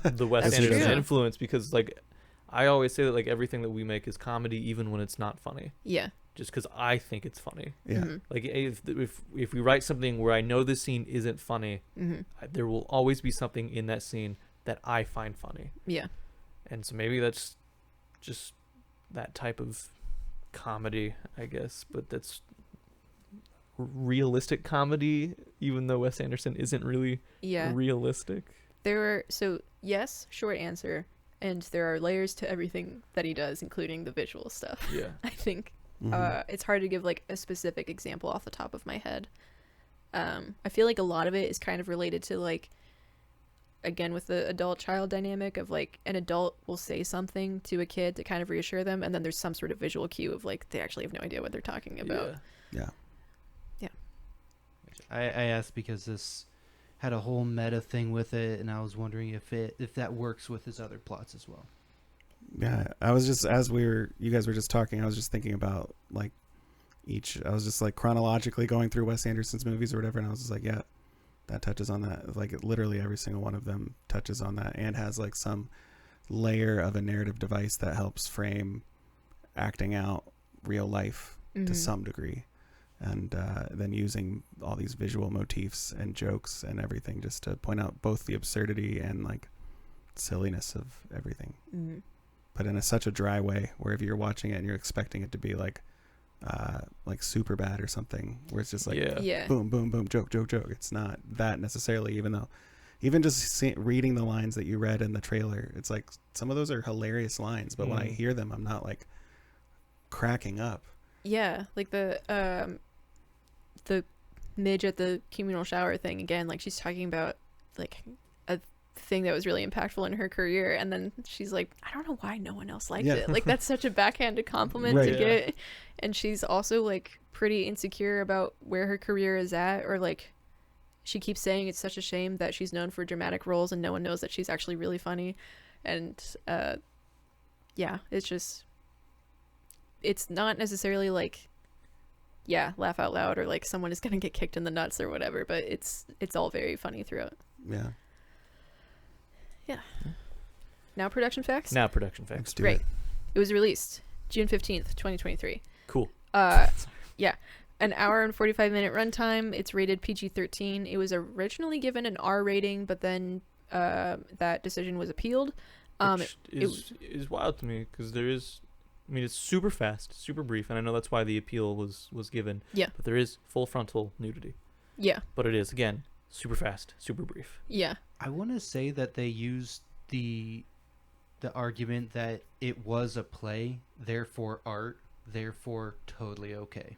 the Wes Anderson influence, because like I always say that like everything that we make is comedy, even when it's not funny. Yeah. Just because I think it's funny. Yeah. Mm-hmm. Like if we write something where I know the scene isn't funny, Mm-hmm. there will always be something in that scene that I find funny. Yeah. And so maybe that's just that type of comedy, I guess. But that's realistic comedy, even though Wes Anderson isn't really realistic. Yes, short answer. And there are layers to everything that he does, including the visual stuff. Yeah. I think it's hard to give like a specific example off the top of my head. I feel like a lot of it is kind of related to like, again, with the adult-child dynamic of like an adult will say something to a kid to kind of reassure them, and then there's some sort of visual cue of like they actually have no idea what they're talking about. Yeah. I asked because this had a whole meta thing with it, and I was wondering if that works with his other plots as well. Yeah, I was just, you guys were just talking, I was just thinking about like I was just like chronologically going through Wes Anderson's movies or whatever, and I was just like, yeah, that touches on that. Like literally every single one of them touches on that and has like some layer of a narrative device that helps frame acting out real life to some degree. And then using all these visual motifs and jokes and everything just to point out both the absurdity and like silliness of everything. But in such a dry way where if you're watching it and you're expecting it to be like super bad or something, where it's just like boom, boom, boom, joke, joke, joke. It's not that necessarily, even just reading the lines that you read in the trailer, it's like some of those are hilarious lines, but when I hear them, I'm not like cracking up. Yeah, like the midge at the communal shower thing again, like she's talking about like a thing that was really impactful in her career, and then she's like, I don't know why no one else liked it. Like that's such a backhanded compliment to get. And she's also like pretty insecure about where her career is at, or like she keeps saying it's such a shame that she's known for dramatic roles and no one knows that she's actually really funny. And it's just, it's not necessarily like laugh out loud or like someone is gonna get kicked in the nuts or whatever, but it's all very funny throughout. Now production facts. Great. It was released June 15th 2023. Cool. An hour and 45-minute runtime. It's rated PG-13. It was originally given an R rating, but then that decision was appealed. Which is wild to me because it's super fast, super brief, and I know that's why the appeal was given. Yeah. But there is full frontal nudity. Yeah. But it is, again, super fast, super brief. Yeah. I want to say that they used the argument that it was a play, therefore art, therefore totally okay.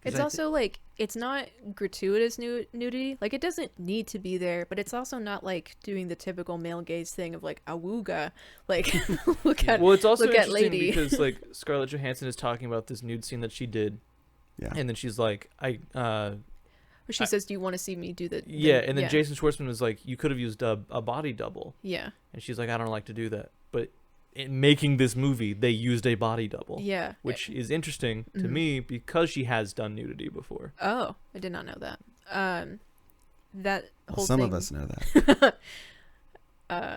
It's also like, it's not gratuitous nudity. Like, it doesn't need to be there, but it's also not like doing the typical male gaze thing of like, awooga. Like, look at Well, it's also look interesting at lady. because like Scarlett Johansson is talking about this nude scene that she did. Yeah. And then she's like, she says, do you want to see me do the and then Jason Schwartzman was like, you could have used a body double. Yeah. And she's like, I don't like to do that. But in making this movie, they used a body double. Yeah. Which is interesting to me because she has done nudity before. Oh, I did not know that. That whole some thing... of us know that.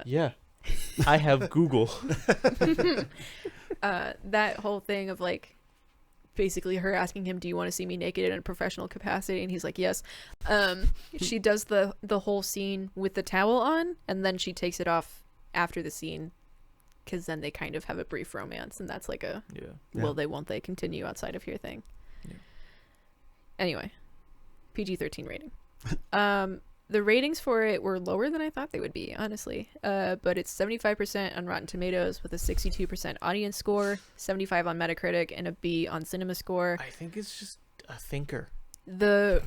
Yeah. I have Google. That whole thing of like, basically her asking him, do you want to see me naked in a professional capacity, and he's like, yes. She does the whole scene with the towel on, and then she takes it off after the scene, because then they kind of have a brief romance, and that's like a will they won't they continue outside of here thing. Anyway, PG-13 rating. The ratings for it were lower than I thought they would be, honestly. But it's 75% on Rotten Tomatoes with a 62% audience score, 75 on Metacritic, and a B on CinemaScore. I think it's just a thinker. The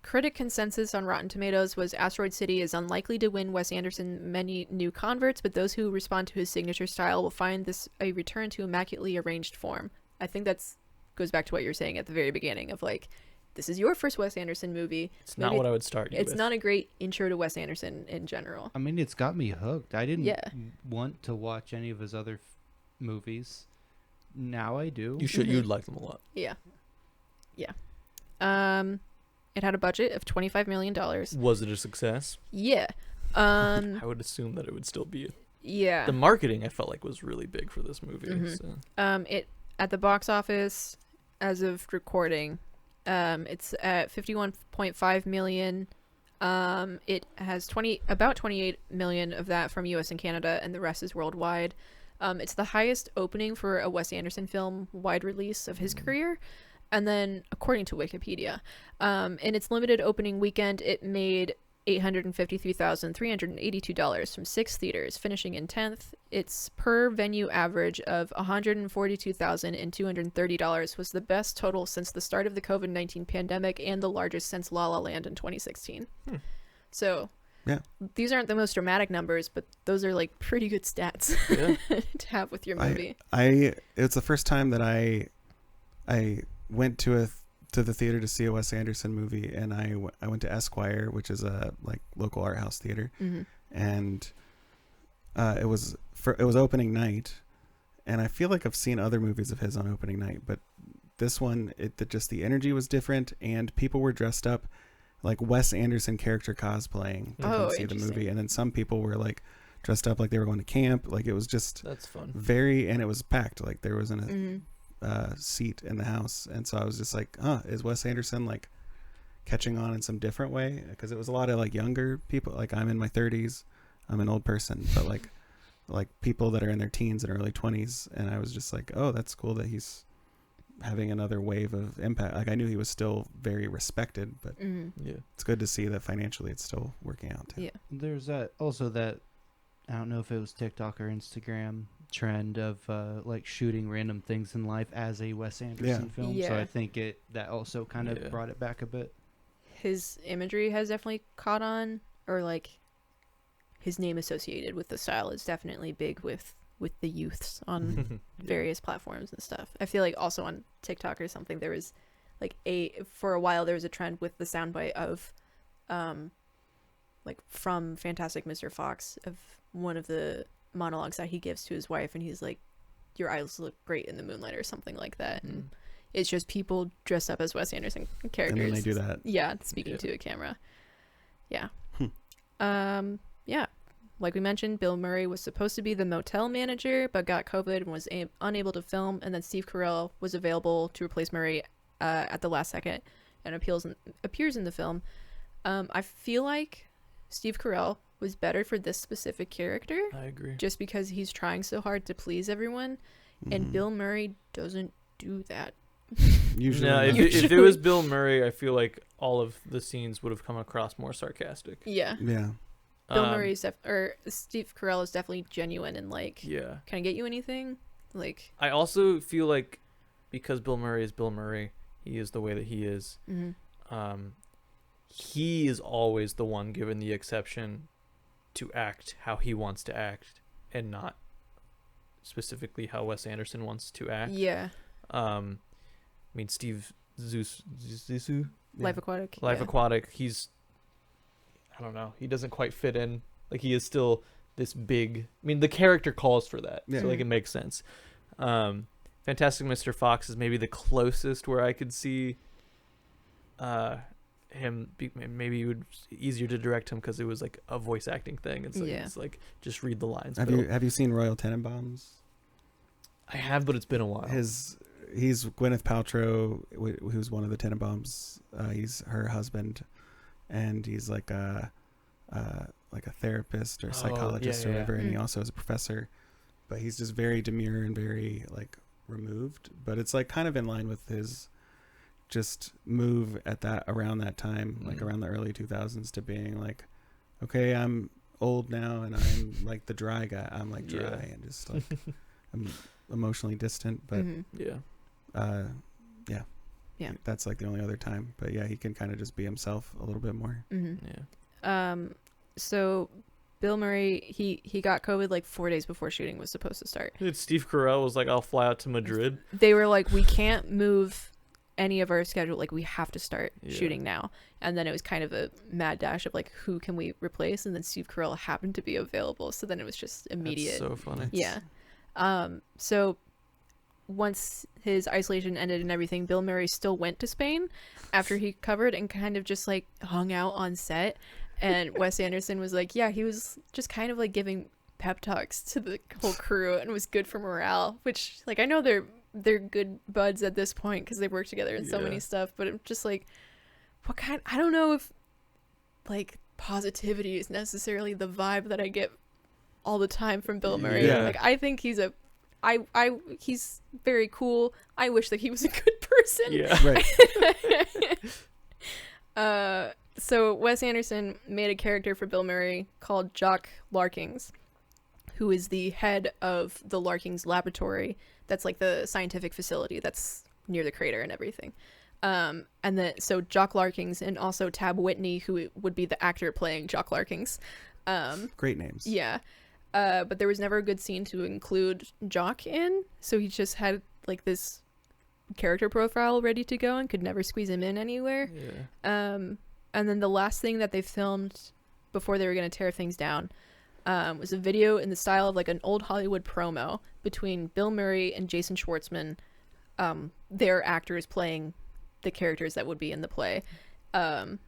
critic consensus on Rotten Tomatoes was Asteroid City is unlikely to win Wes Anderson many new converts, but those who respond to his signature style will find this a return to immaculately arranged form. I think that's goes back to what you're saying at the very beginning of like, this is your first Wes Anderson movie. It's not what I would start you with. It's not a great intro to Wes Anderson in general. I mean, it's got me hooked. I didn't want to watch any of his other movies. Now I do. You should. You'd like them a lot. Yeah. It had a budget of $25 million. Was it a success? Yeah. I would assume that it would still be Yeah. the marketing I felt like was really big for this movie. Mhm. So. It at the box office as of recording, it's at 51.5 million. It has about 28 million of that from US and Canada, and the rest is worldwide. It's the highest opening for a Wes Anderson film wide release of his career. And then, according to Wikipedia, in its limited opening weekend, it made $853,382 from 6 theaters, finishing in 10th. Its per venue average of $142,230 was the best total since the start of the COVID-19 pandemic and the largest since La La Land in 2016. So, Yeah. these aren't the most dramatic numbers, but those are like pretty good stats Yeah. to have with your movie. It's the first time that I went to the theater to see a Wes Anderson movie, and I went to Esquire, which is a like local art house theater, and it was opening night, and I feel like I've seen other movies of his on opening night, but this one, just the energy was different, and people were dressed up like Wes Anderson character cosplaying to come see the movie, and then some people were like dressed up like they were going to camp, like it was just That's fun. and it was packed, like there wasn't a seat in the house, and so I was just like, is Wes Anderson like catching on in some different way? Because it was a lot of like younger people, like I'm in my 30s, I'm an old person, but like people that are in their teens and early 20s, and I was just like, oh, that's cool that he's having another wave of impact. Like I knew he was still very respected, but Yeah. it's good to see that financially it's still working out too. Yeah. There's also that, I don't know if it was TikTok or Instagram trend of like shooting random things in life as a Wes Anderson film. So I think that also kind of brought it back a bit. His imagery has definitely caught on, or like his name associated with the style is definitely big with the youths on various platforms and stuff. I feel like also on TikTok or something there was like for a while there was a trend with the soundbite of like from Fantastic Mr. Fox, of one of the monologues that he gives to his wife, and he's like, your eyes look great in the moonlight or something like that. And it's just people dressed up as Wes Anderson characters, And then they do that. Speaking to a camera. Like we mentioned, Bill Murray was supposed to be the motel manager but got COVID and was unable to film, and then Steve Carell was available to replace Murray at the last second and appears in the film. I feel like Steve Carell was better for this specific character. I agree. Just because he's trying so hard to please everyone, and Bill Murray doesn't do that. Usually, No, if it was Bill Murray, I feel like all of the scenes would have come across more sarcastic. Yeah. Yeah. Bill Murray's or Steve Carell is definitely genuine and like, Yeah. can I get you anything? Like, I also feel like because Bill Murray is Bill Murray, he is the way that he is. He is always the one given the exception to act how he wants to act, and not specifically how Wes Anderson wants to act. yeah. I mean, Steve Zissou? Life Aquatic. Life Aquatic, he's, I don't know, he doesn't quite fit in. Like, he is still this big, I mean, the character calls for that, so like it makes sense. Fantastic Mr. Fox is maybe the closest where I could see him maybe it would easier to direct him because it was like a voice acting thing, and so it's like just read the lines. Have you seen Royal Tenenbaums? I have, but it's been a while. He's Gwyneth Paltrow, who's one of the Tenenbaums. He's her husband, and he's like a therapist or psychologist or whatever, and he also is a professor. But he's just very demure and very like removed. But it's like kind of in line with his just move around that time, like around the early 2000s, to being like, okay, I'm old now and I'm like the dry guy. I'm like dry and just like I'm emotionally distant. But that's like the only other time. But yeah, he can kind of just be himself a little bit more. So Bill Murray, he got COVID like 4 days before shooting was supposed to start. Steve Carell was like, I'll fly out to Madrid. They were like, we can't move any of our schedule, like we have to start shooting now. And then it was kind of a mad dash of like, who can we replace? And then Steve Carell happened to be available, so then it was just immediate. That's so funny. So once his isolation ended and everything, Bill Murray still went to Spain after he covered and kind of just like hung out on set. And Wes Anderson was like, yeah, he was just kind of like giving pep talks to the whole crew and was good for morale, which like I know they're good buds at this point because they work together in so many stuff, but it's just like I don't know if like positivity is necessarily the vibe that I get all the time from Bill Murray. Like I think he's he's very cool. I wish that he was a good person. So Wes Anderson made a character for Bill Murray called Jock Larkins, who is the head of the Larkins Laboratory. That's like the scientific facility that's near the crater and everything. So Jock Larkins and also Tab Whitney, who would be the actor playing Jock Larkins. Great names. Yeah. But there was never a good scene to include Jock in, so he just had like this character profile ready to go and could never squeeze him in anywhere. And then the last thing that they filmed before they were going to tear things down was a video in the style of like an old Hollywood promo between Bill Murray and Jason Schwartzman, their actors playing the characters that would be in the play. And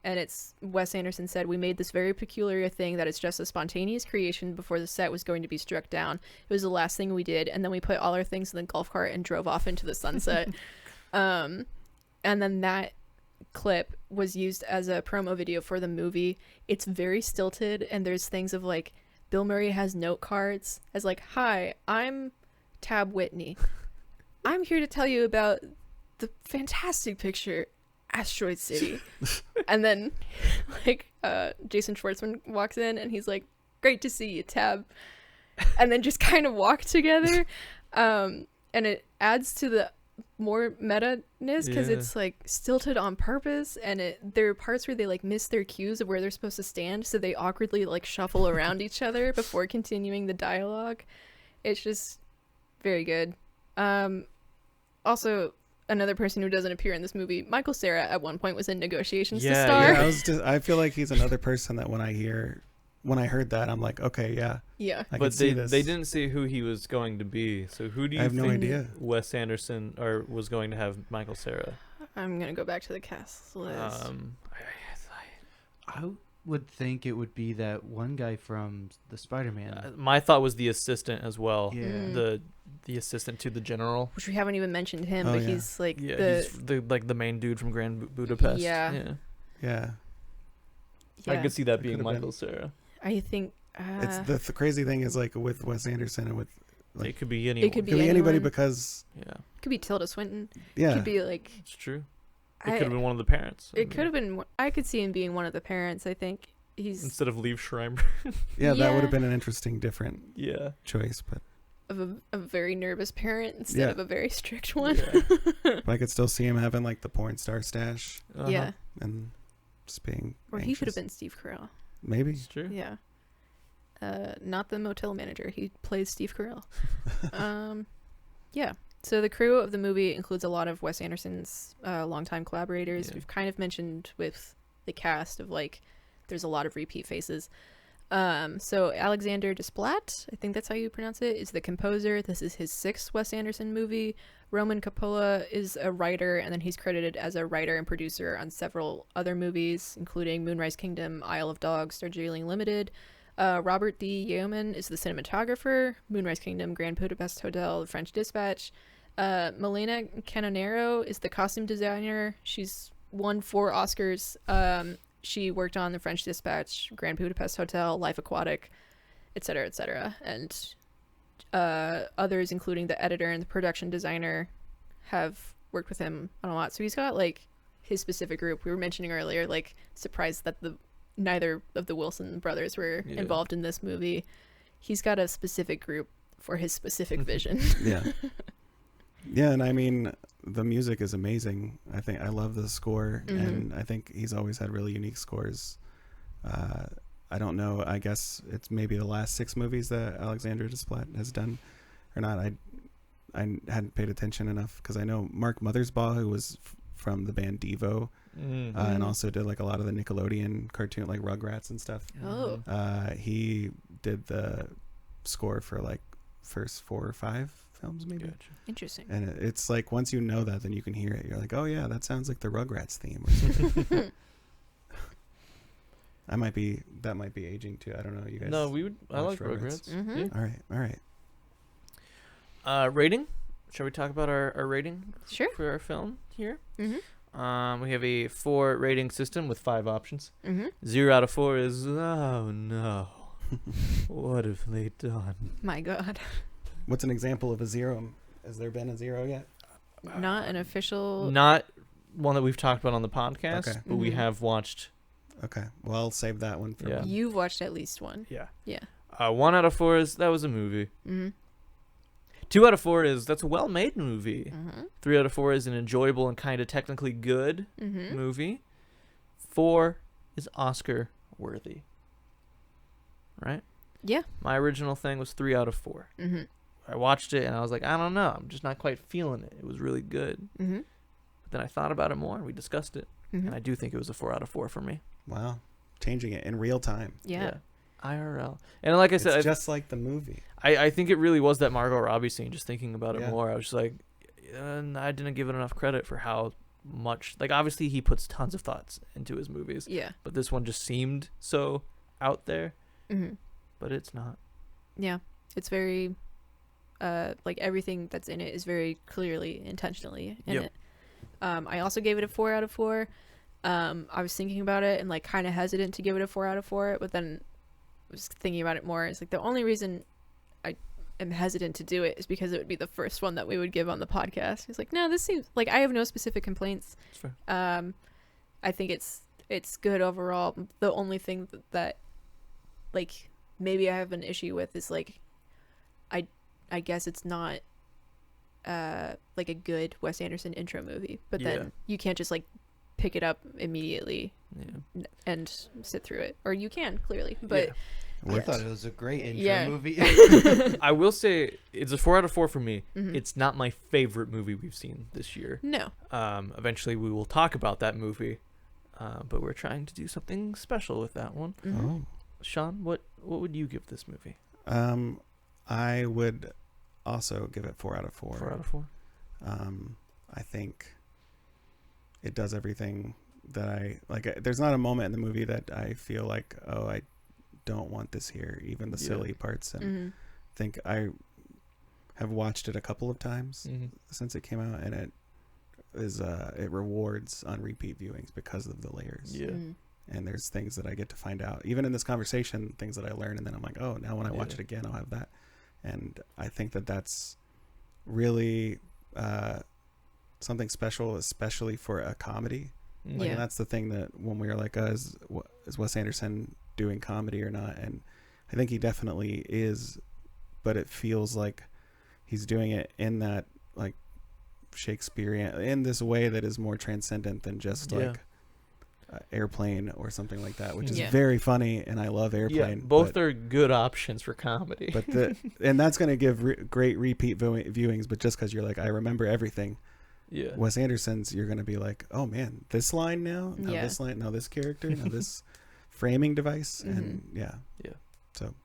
it's Wes Anderson said, "We made this very peculiar thing that is just a spontaneous creation before the set was going to be struck down. It was the last thing we did, and then we put all our things in the golf cart and drove off into the sunset." And then that clip was used as a promo video for the movie. It's very stilted, and there's things of like Bill Murray has note cards as like, "Hi, I'm Tab Whitney. I'm here to tell you about the fantastic picture Asteroid City." And then like Jason Schwartzman walks in and he's like, "Great to see you, Tab," and then just kind of walk together. And it adds to the more meta-ness because it's like stilted on purpose, and there are parts where they like miss their cues of where they're supposed to stand, so they awkwardly like shuffle around each other before continuing the dialogue. It's just very good. Also, another person who doesn't appear in this movie, Michael Cera, at one point was in negotiations to star. I feel like he's another person that when I heard that, I'm like, okay, yeah. But they didn't say who he was going to be. So who do you think no idea. Wes Anderson was going to have Michael Cera? I'm gonna go back to the cast list. I would think it would be that one guy from the Spider-Man. My thought was the assistant as well. Yeah. The assistant to the general, Which we haven't even mentioned him, but he's like he's the main dude from Grand Budapest. Yeah. I could see that being could've Michael Cera. I think it's the crazy thing is like with Wes Anderson and with like, it could be anyone. It could be anybody anyone. because it could be Tilda Swinton. Yeah, Could be like it's true. It could have been one of the parents. It could have been. I could see him being one of the parents. I think he's instead of Liev Schreiber. that would have been an interesting, different choice, but of a very nervous parent instead of a very strict one. But I could still see him having like the porn star stash. Yeah, and just being. Or anxious. he could have been Steve Carell. Maybe. It's true. Yeah. Not the motel manager. He plays Steve Carell. Yeah. So the crew of the movie includes a lot of Wes Anderson's longtime collaborators. We've kind of mentioned with the cast of like, there's a lot of repeat faces. So Alexander Desplat, I think that's how you pronounce it, is the composer. This is his 6th Wes Anderson movie. Roman Coppola is a writer, and then he's credited as a writer and producer on several other movies, including Moonrise Kingdom, Isle of Dogs, Darjeeling Limited. Robert D. Yeoman is the cinematographer. Moonrise Kingdom, Grand Budapest Hotel, The French Dispatch. Milena Canonero is the costume designer. She's won 4 Oscars. She worked on The French Dispatch, Grand Budapest Hotel, Life Aquatic, etc., etc. And others, including the editor and the production designer, have worked with him on a lot. So he's got like his specific group. We were mentioning earlier, like, surprised that neither of the Wilson brothers were involved in this movie. He's got a specific group for his specific vision. Yeah, and I mean, the music is amazing. I love the score, and I think he's always had really unique scores. I don't know, I guess it's maybe the last 6 movies that Alexander Desplat has done or not. I hadn't paid attention enough because I know Mark Mothersbaugh, who was from the band Devo, and also did like a lot of the Nickelodeon cartoon, like Rugrats and stuff. He did the score for like first 4 or 5 films, maybe. Gotcha. Interesting. And it's like once you know that, then you can hear it. You're like, oh yeah, that sounds like the Rugrats theme. Or something. That might be aging too. I don't know. You guys. No, I like watch Rugrats? Rugrats. Mm-hmm. Yeah. All right. Rating? Shall we talk about our rating Sure. for our film here? Mm-hmm. We have a 4 rating system with 5 options. Mm-hmm. 0 out of 4 is, oh no, what have they done? My God. What's an example of a 0? Has there been a 0 yet? Not an official. Not one that we've talked about on the podcast, Okay. but we Mhm. have watched. Okay. Well, I'll save that one for. Yeah. when- You've watched at least one. Yeah. Yeah. 1 out of 4 is, that was a movie. Mm-hmm. 2 out of 4 is, that's a well-made movie. Mm-hmm. 3 out of 4 is an enjoyable and kind of technically good Mm-hmm. movie. 4 is Oscar worthy. Right? Yeah. My original thing was 3 out of 4. Mm-hmm. I watched it and I was like, I don't know. I'm just not quite feeling it. It was really good. Mm-hmm. But then I thought about it more and we discussed it. Mm-hmm. And I do think it was a 4 out of 4 for me. Wow. Changing it in real time. Yeah. IRL. And like I It's said, just like the movie. I think it really was that Margot Robbie scene. Just thinking about it Yeah. more, I was just like, I didn't give it enough credit for how much. Like, obviously, he puts tons of thoughts into his movies, Yeah. but this one just seemed so out there. Mm-hmm. But it's not. Yeah. It's very, like everything that's in it is very clearly intentionally in Yep. it. I also gave it a 4 out of 4. I was thinking about it and like kind of hesitant to give it a 4 out of 4, but then I was thinking about it more. It's like the only reason I am hesitant to do it is because it would be the first one that we would give on the podcast. It's like, no, this seems like I have no specific complaints. It's fair. I think it's good overall. The only thing that like maybe I have an issue with is like I guess it's not like a good Wes Anderson intro movie, but Yeah. then you can't just like pick it up immediately Yeah. and sit through it, or you can clearly, but I thought it was a great intro Yeah. movie. I will say it's a 4 out of 4 for me. Mhm. It's not my favorite movie we've seen this year. no. Eventually, we will talk about that movie, but we're trying to do something special with that one. Mhm. Oh. Sean, what would you give this movie? I would also give it 4 out of 4. 4 out of 4. I think it does everything that I like. There's not a moment in the movie that I feel like, oh, I don't want this here. Even the Yeah. silly parts, and Mhm. I think I have watched it a couple of times since it came out, and it rewards on repeat viewings because of the layers. Yeah. Mhm. And there's things that I get to find out, even in this conversation, things that I learn, and then I'm like, oh, now when I watch Yeah. it again, I'll have that. And I think that that's really something special, especially for a comedy. Like, Yeah. and that's the thing that when we were like, is Wes Anderson doing comedy or not? And I think he definitely is, but it feels like he's doing it in that like Shakespearean, in this way that is more transcendent than just Yeah. like Airplane or something like that, which is Yeah. very funny, and I love Yeah, Airplane. both but, are good options for comedy. but and that's going to give great repeat viewings. But just because you're like, I remember everything. yeah. Wes Anderson's, you're going to be like, oh man, this line now, Yeah. this line, now this character, now this framing device, and yeah. Yeah. So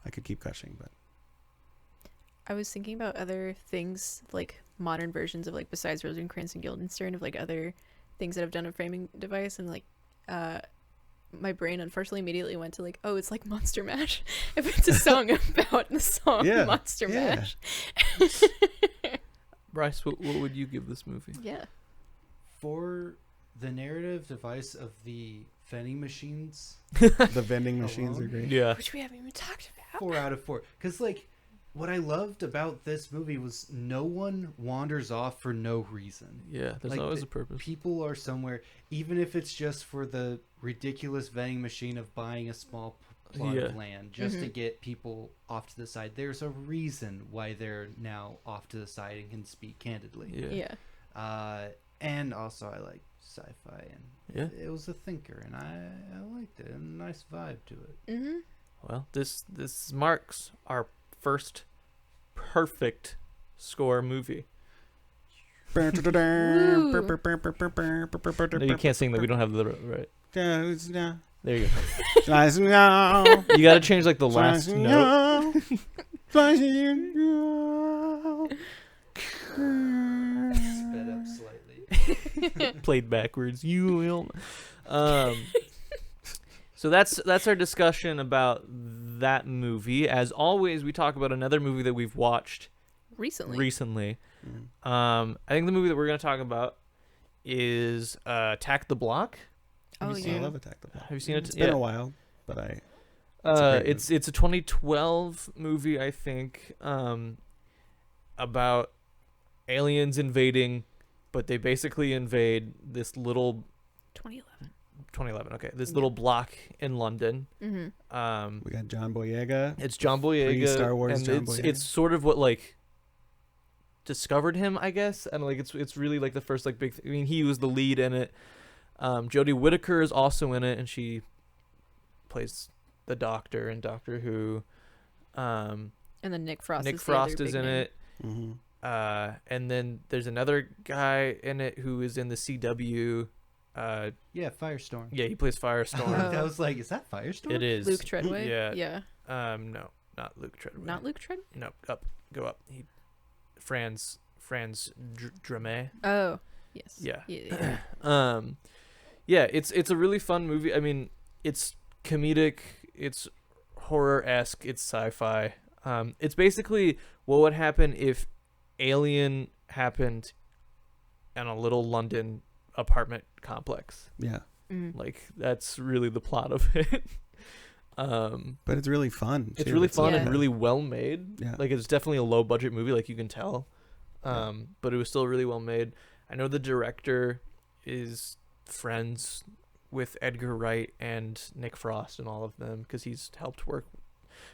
I could keep gushing, but I was thinking about other things like modern versions of like besides Rosencrantz and Guildenstern of like other things that have done a framing device, and like my brain unfortunately immediately went to like, oh, it's like Monster Mash. If it's a song about the song Yeah, Monster yeah. Mash. Bryce, what would you give this movie? Yeah. For the narrative device of the vending machines, the vending machines are great. Yeah. Which we haven't even talked about. 4 out of 4. Because, like, what I loved about this movie was no one wanders off for no reason. Yeah, there's Like, always a purpose. People are somewhere, even if it's just for the ridiculous vending machine of buying a small plot Yeah. of land just to Mhm. get people off to the side. There's a reason why they're now off to the side and can speak candidly. Yeah. Yeah. And also I like sci-fi, and Yeah. it was a thinker, and I liked it. A nice vibe to it. Mm-hmm. Well, this marks our first perfect score movie. No, you can't sing that. We don't have the right. There you go. You got to change like the last note. Sped up slightly. Played backwards. You will. So that's our discussion about that movie. As always, we talk about another movie that we've watched recently. I think the movie that we're going to talk about is Attack the Block. Oh, I yeah. love Attack the Block. Have you seen it? It's been a while, but it's a 2012 movie, I think, about aliens invading, but they basically invade this little 2011. Okay, this little block in London. Mm-hmm. we got John Boyega. It's John Boyega. Star Wars and John Boyega. It's sort of what like discovered him, I guess, and like it's really like the first like big. I mean, he was the lead in it. Jodie Whittaker is also in it, and she plays the Doctor in Doctor Who. And then Nick Frost. Nick is Frost the other is big in name. it. Mm-hmm. And then there's another guy in it who is in the CW. Yeah, Firestorm. Yeah, he plays Firestorm. I was like, is that Firestorm? It is Luke Treadway. Yeah. Yeah. No, not Luke Treadway. Not Luke Treadway. No, go up. Franz Dramé. Oh, yes. Yeah. Yeah. Yeah, it's a really fun movie. I mean, it's comedic, it's horror-esque, it's sci-fi. It's basically what would happen if Alien happened in a little London apartment complex. Yeah. Like, that's really the plot of it. But it's really fun. It's too. really fun Yeah. and really well made. Yeah. Like, it's definitely a low budget movie, like you can tell. But it was still really well made. I know the director is friends with Edgar Wright and Nick Frost and all of them because he's helped work.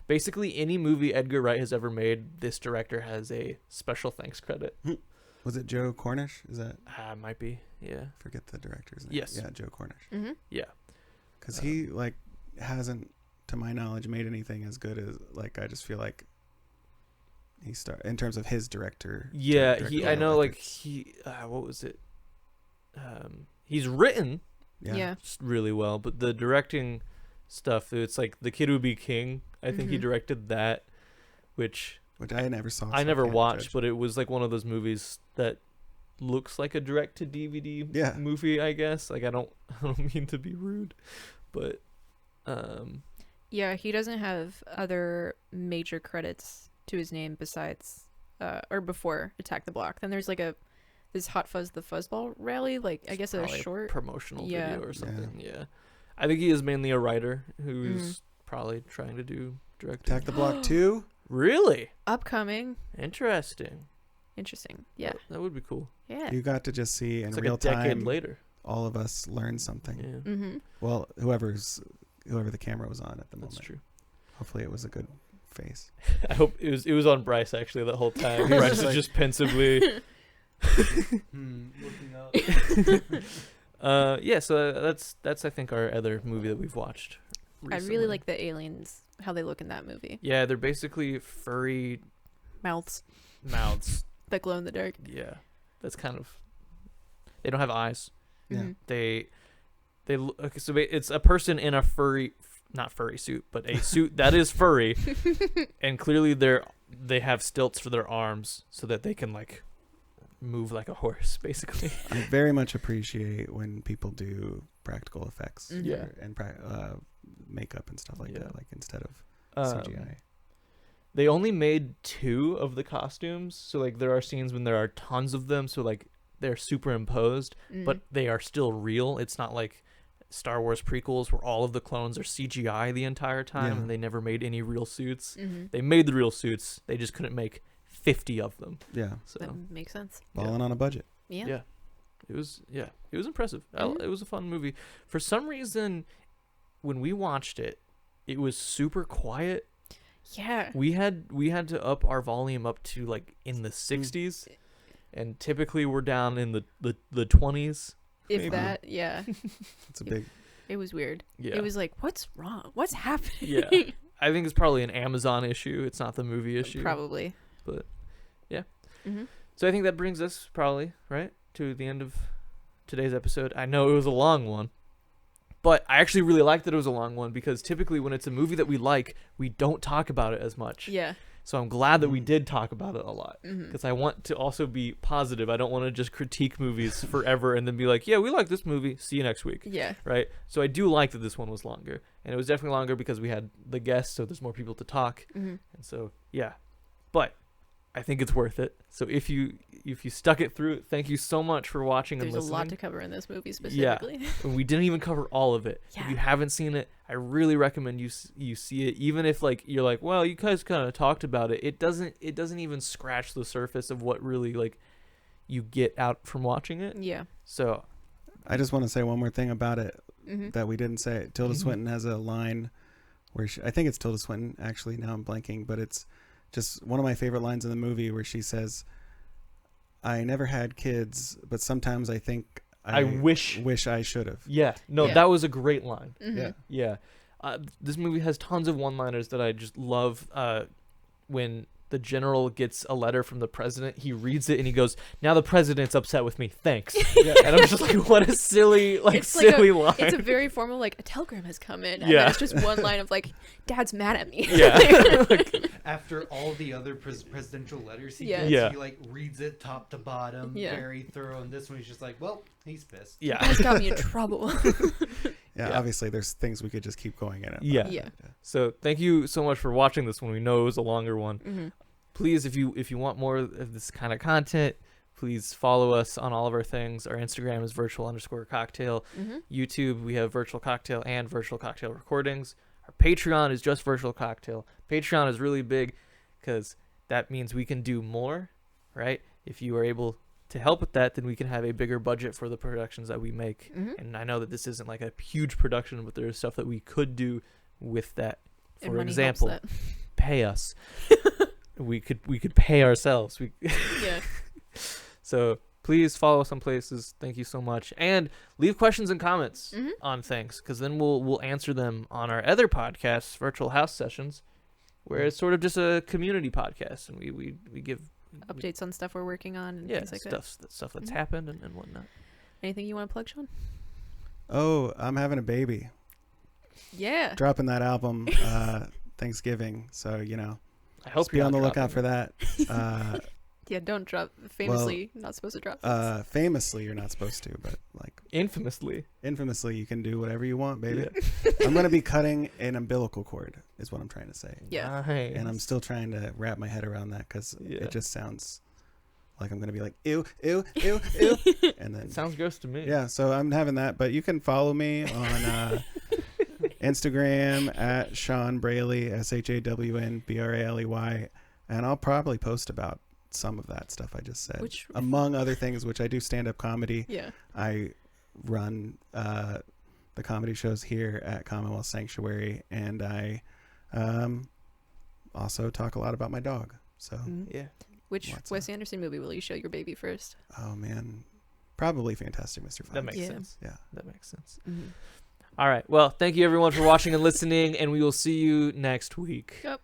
Basically, any movie Edgar Wright has ever made, this director has a special thanks credit. Was it Joe Cornish? Is that? Might be, yeah. Forget the director's name. Yes. Yeah, Joe Cornish. Mm-hmm. Yeah. Because he like hasn't, to my knowledge, made anything as good as like I just feel like he in terms of his director. Yeah, directorial I know, like, efforts. what was it? He's written Yeah. really well, but the directing stuff, it's like The Kid Who Be King. I think he Mhm. directed that, which I never saw. I so never can't watched, judge. but it was like one of those movies that looks like a direct to DVD Yeah. movie, I guess. Like I don't mean to be rude, but Yeah, he doesn't have other major credits to his name besides or before Attack the Block. Then there's like this Hot Fuzz the Fuzzball rally, like I guess a probably short promotional Yeah. video or something. Yeah. I think he is mainly a writer who's Mhm. probably trying to do directing. Attack the Block 2. Really upcoming. interesting. Interesting. Yeah. That would be cool. Yeah. You got to just see in It's like real a decade time later. all of us learn something. Yeah, Mm-hmm. Well, whoever the camera was on at the moment. that's true. Hopefully it was a good face. I hope it was on Bryce actually the whole time. He was Bryce just is like- just pensively. Looking up. Yeah. So that's I think our other movie that we've watched. I really recently. like the aliens, how they look in that movie. Yeah, they're basically furry Mouths mouths. that glow in the dark. Yeah, that's kind of. They don't have eyes. Yeah. Mhm. They okay, so it's a person in a not furry suit, but a suit that is furry, and clearly they have stilts for their arms so that they can like move like a horse, basically. I very much appreciate when people do practical effects Mhm. Yeah. and makeup and stuff like Yeah. that, like instead of Um, CGI. They only made 2 of the costumes, so like there are scenes when there are tons of them, so like they're superimposed, but they are still real. It's not like Star Wars prequels where all of the clones are CGI the entire time Yeah. and they never made any real suits. Mm-hmm. They made the real suits, they just couldn't make 50 of them. Yeah, So That makes sense. balling on a budget. Yeah. yeah. It was impressive. Mhm. It was a fun movie. For some reason when we watched it, it was super quiet. Yeah. We had to up our volume up to like in the 60s, and typically we're down in the 20s. If Maybe. that, yeah. It's a big. It was weird. Yeah. It was like, what's wrong? What's happening? Yeah. I think it's probably an Amazon issue. It's not the movie issue. Probably. But, yeah. Mm-hmm. So I think that brings us probably, right, to the end of today's episode. I know it was a long one, but I actually really liked that it was a long one because typically when it's a movie that we like, we don't talk about it as much. Yeah. So I'm glad that we did talk about it a lot, Mhm. because I want to also be positive. I don't want to just critique movies forever and then be like, yeah, we like this movie, see you next week. Yeah. Right? So I do like that this one was longer. And it was definitely longer because we had the guests, so there's more people to talk. Mhm. And so, yeah. But I think it's worth it. So if you stuck it through, thank you so much for watching There's and listening. a lot to cover in this movie specifically. And we didn't even cover all of it. If Yeah. you haven't seen it, I really recommend you see it. Even if like you're like, well, you guys kind of talked about it. It doesn't even scratch the surface of what really like you get out from watching it. Yeah. So I just want to say one more thing about it Mhm. that we didn't say. Tilda Mhm. Swinton has a line where I think it's Tilda Swinton, actually, now I'm blanking, but it's just one of my favorite lines in the movie where she says, I never had kids, but sometimes I think I wish I should have. yeah, no, Yeah. that was a great line. Mhm. Yeah. Yeah. This movie has tons of one-liners that I just love. When the general gets a letter from the president, he reads it and he goes, now the president's upset with me. Thanks. And I'm just like, what a silly, It's like silly line. It's a very formal, like, a telegram has come in. And Yeah. then it's just one line of, like, Dad's mad at me. Yeah. After all the other presidential letters he Yeah. gets, Yeah. he like reads it top to bottom, Yeah. very thorough. And this one he's just like, well, he's pissed. Yeah. Dad's got me in trouble. Yeah, Yeah. obviously there's things we could just keep going in. Yeah. Yeah. So thank you so much for watching this one. We know it was a longer one. Mhm. Please, if you want more of this kind of content, please follow us on all of our things. Our Instagram is virtual_cocktail. Mhm. YouTube, we have virtual cocktail and virtual cocktail recordings. Our Patreon is just virtual cocktail. Patreon is really big because that means we can do more, right? If you are able to help with that, then we can have a bigger budget for the productions that we make. Mhm. And I know that this isn't like a huge production, but there's stuff that we could do with that. And For money example, helps pay us. we could pay ourselves. that. Yeah. So please follow us on places. Thank you so much, and leave questions and comments Mhm. on things, because then we'll answer them on our other podcasts, Virtual House Sessions, where it's sort of just a community podcast, and we give Updates on stuff we're working on and yeah things like that. stuff that's Mhm. happened and whatnot. Anything you want to plug, Sean? Oh, I'm having a baby. Yeah. Dropping that album Thanksgiving. So, I hope just be you're on the not lookout for dropping that. Yeah, don't drop. Famously not supposed to drop. things. Famously, you're not supposed to, but like it. Infamously. infamously, you can do whatever you want, baby. Yeah. I'm going to be cutting an umbilical cord, is what I'm trying to say. Yeah. Nice. And I'm still trying to wrap my head around that because Yeah. it just sounds like I'm going to be like, ew, ew, ew, ew. And then, It sounds gross to me. yeah, so I'm having that. But you can follow me on Instagram at Shawn Braley, ShawnBraley. And I'll probably post about some of that stuff I just said. Which- among other things, which I do stand-up comedy. Yeah. I run the comedy shows here at Commonwealth Sanctuary, and I also talk a lot about my dog. So, Mhm. Yeah. Which What's Wes Anderson movie will you show your baby first? oh man, probably Fantastic Mr. Fox. That makes Yeah. sense. Yeah. That makes sense. Mhm. All right. Well, thank you everyone for watching and listening, and we will see you next week. Yep.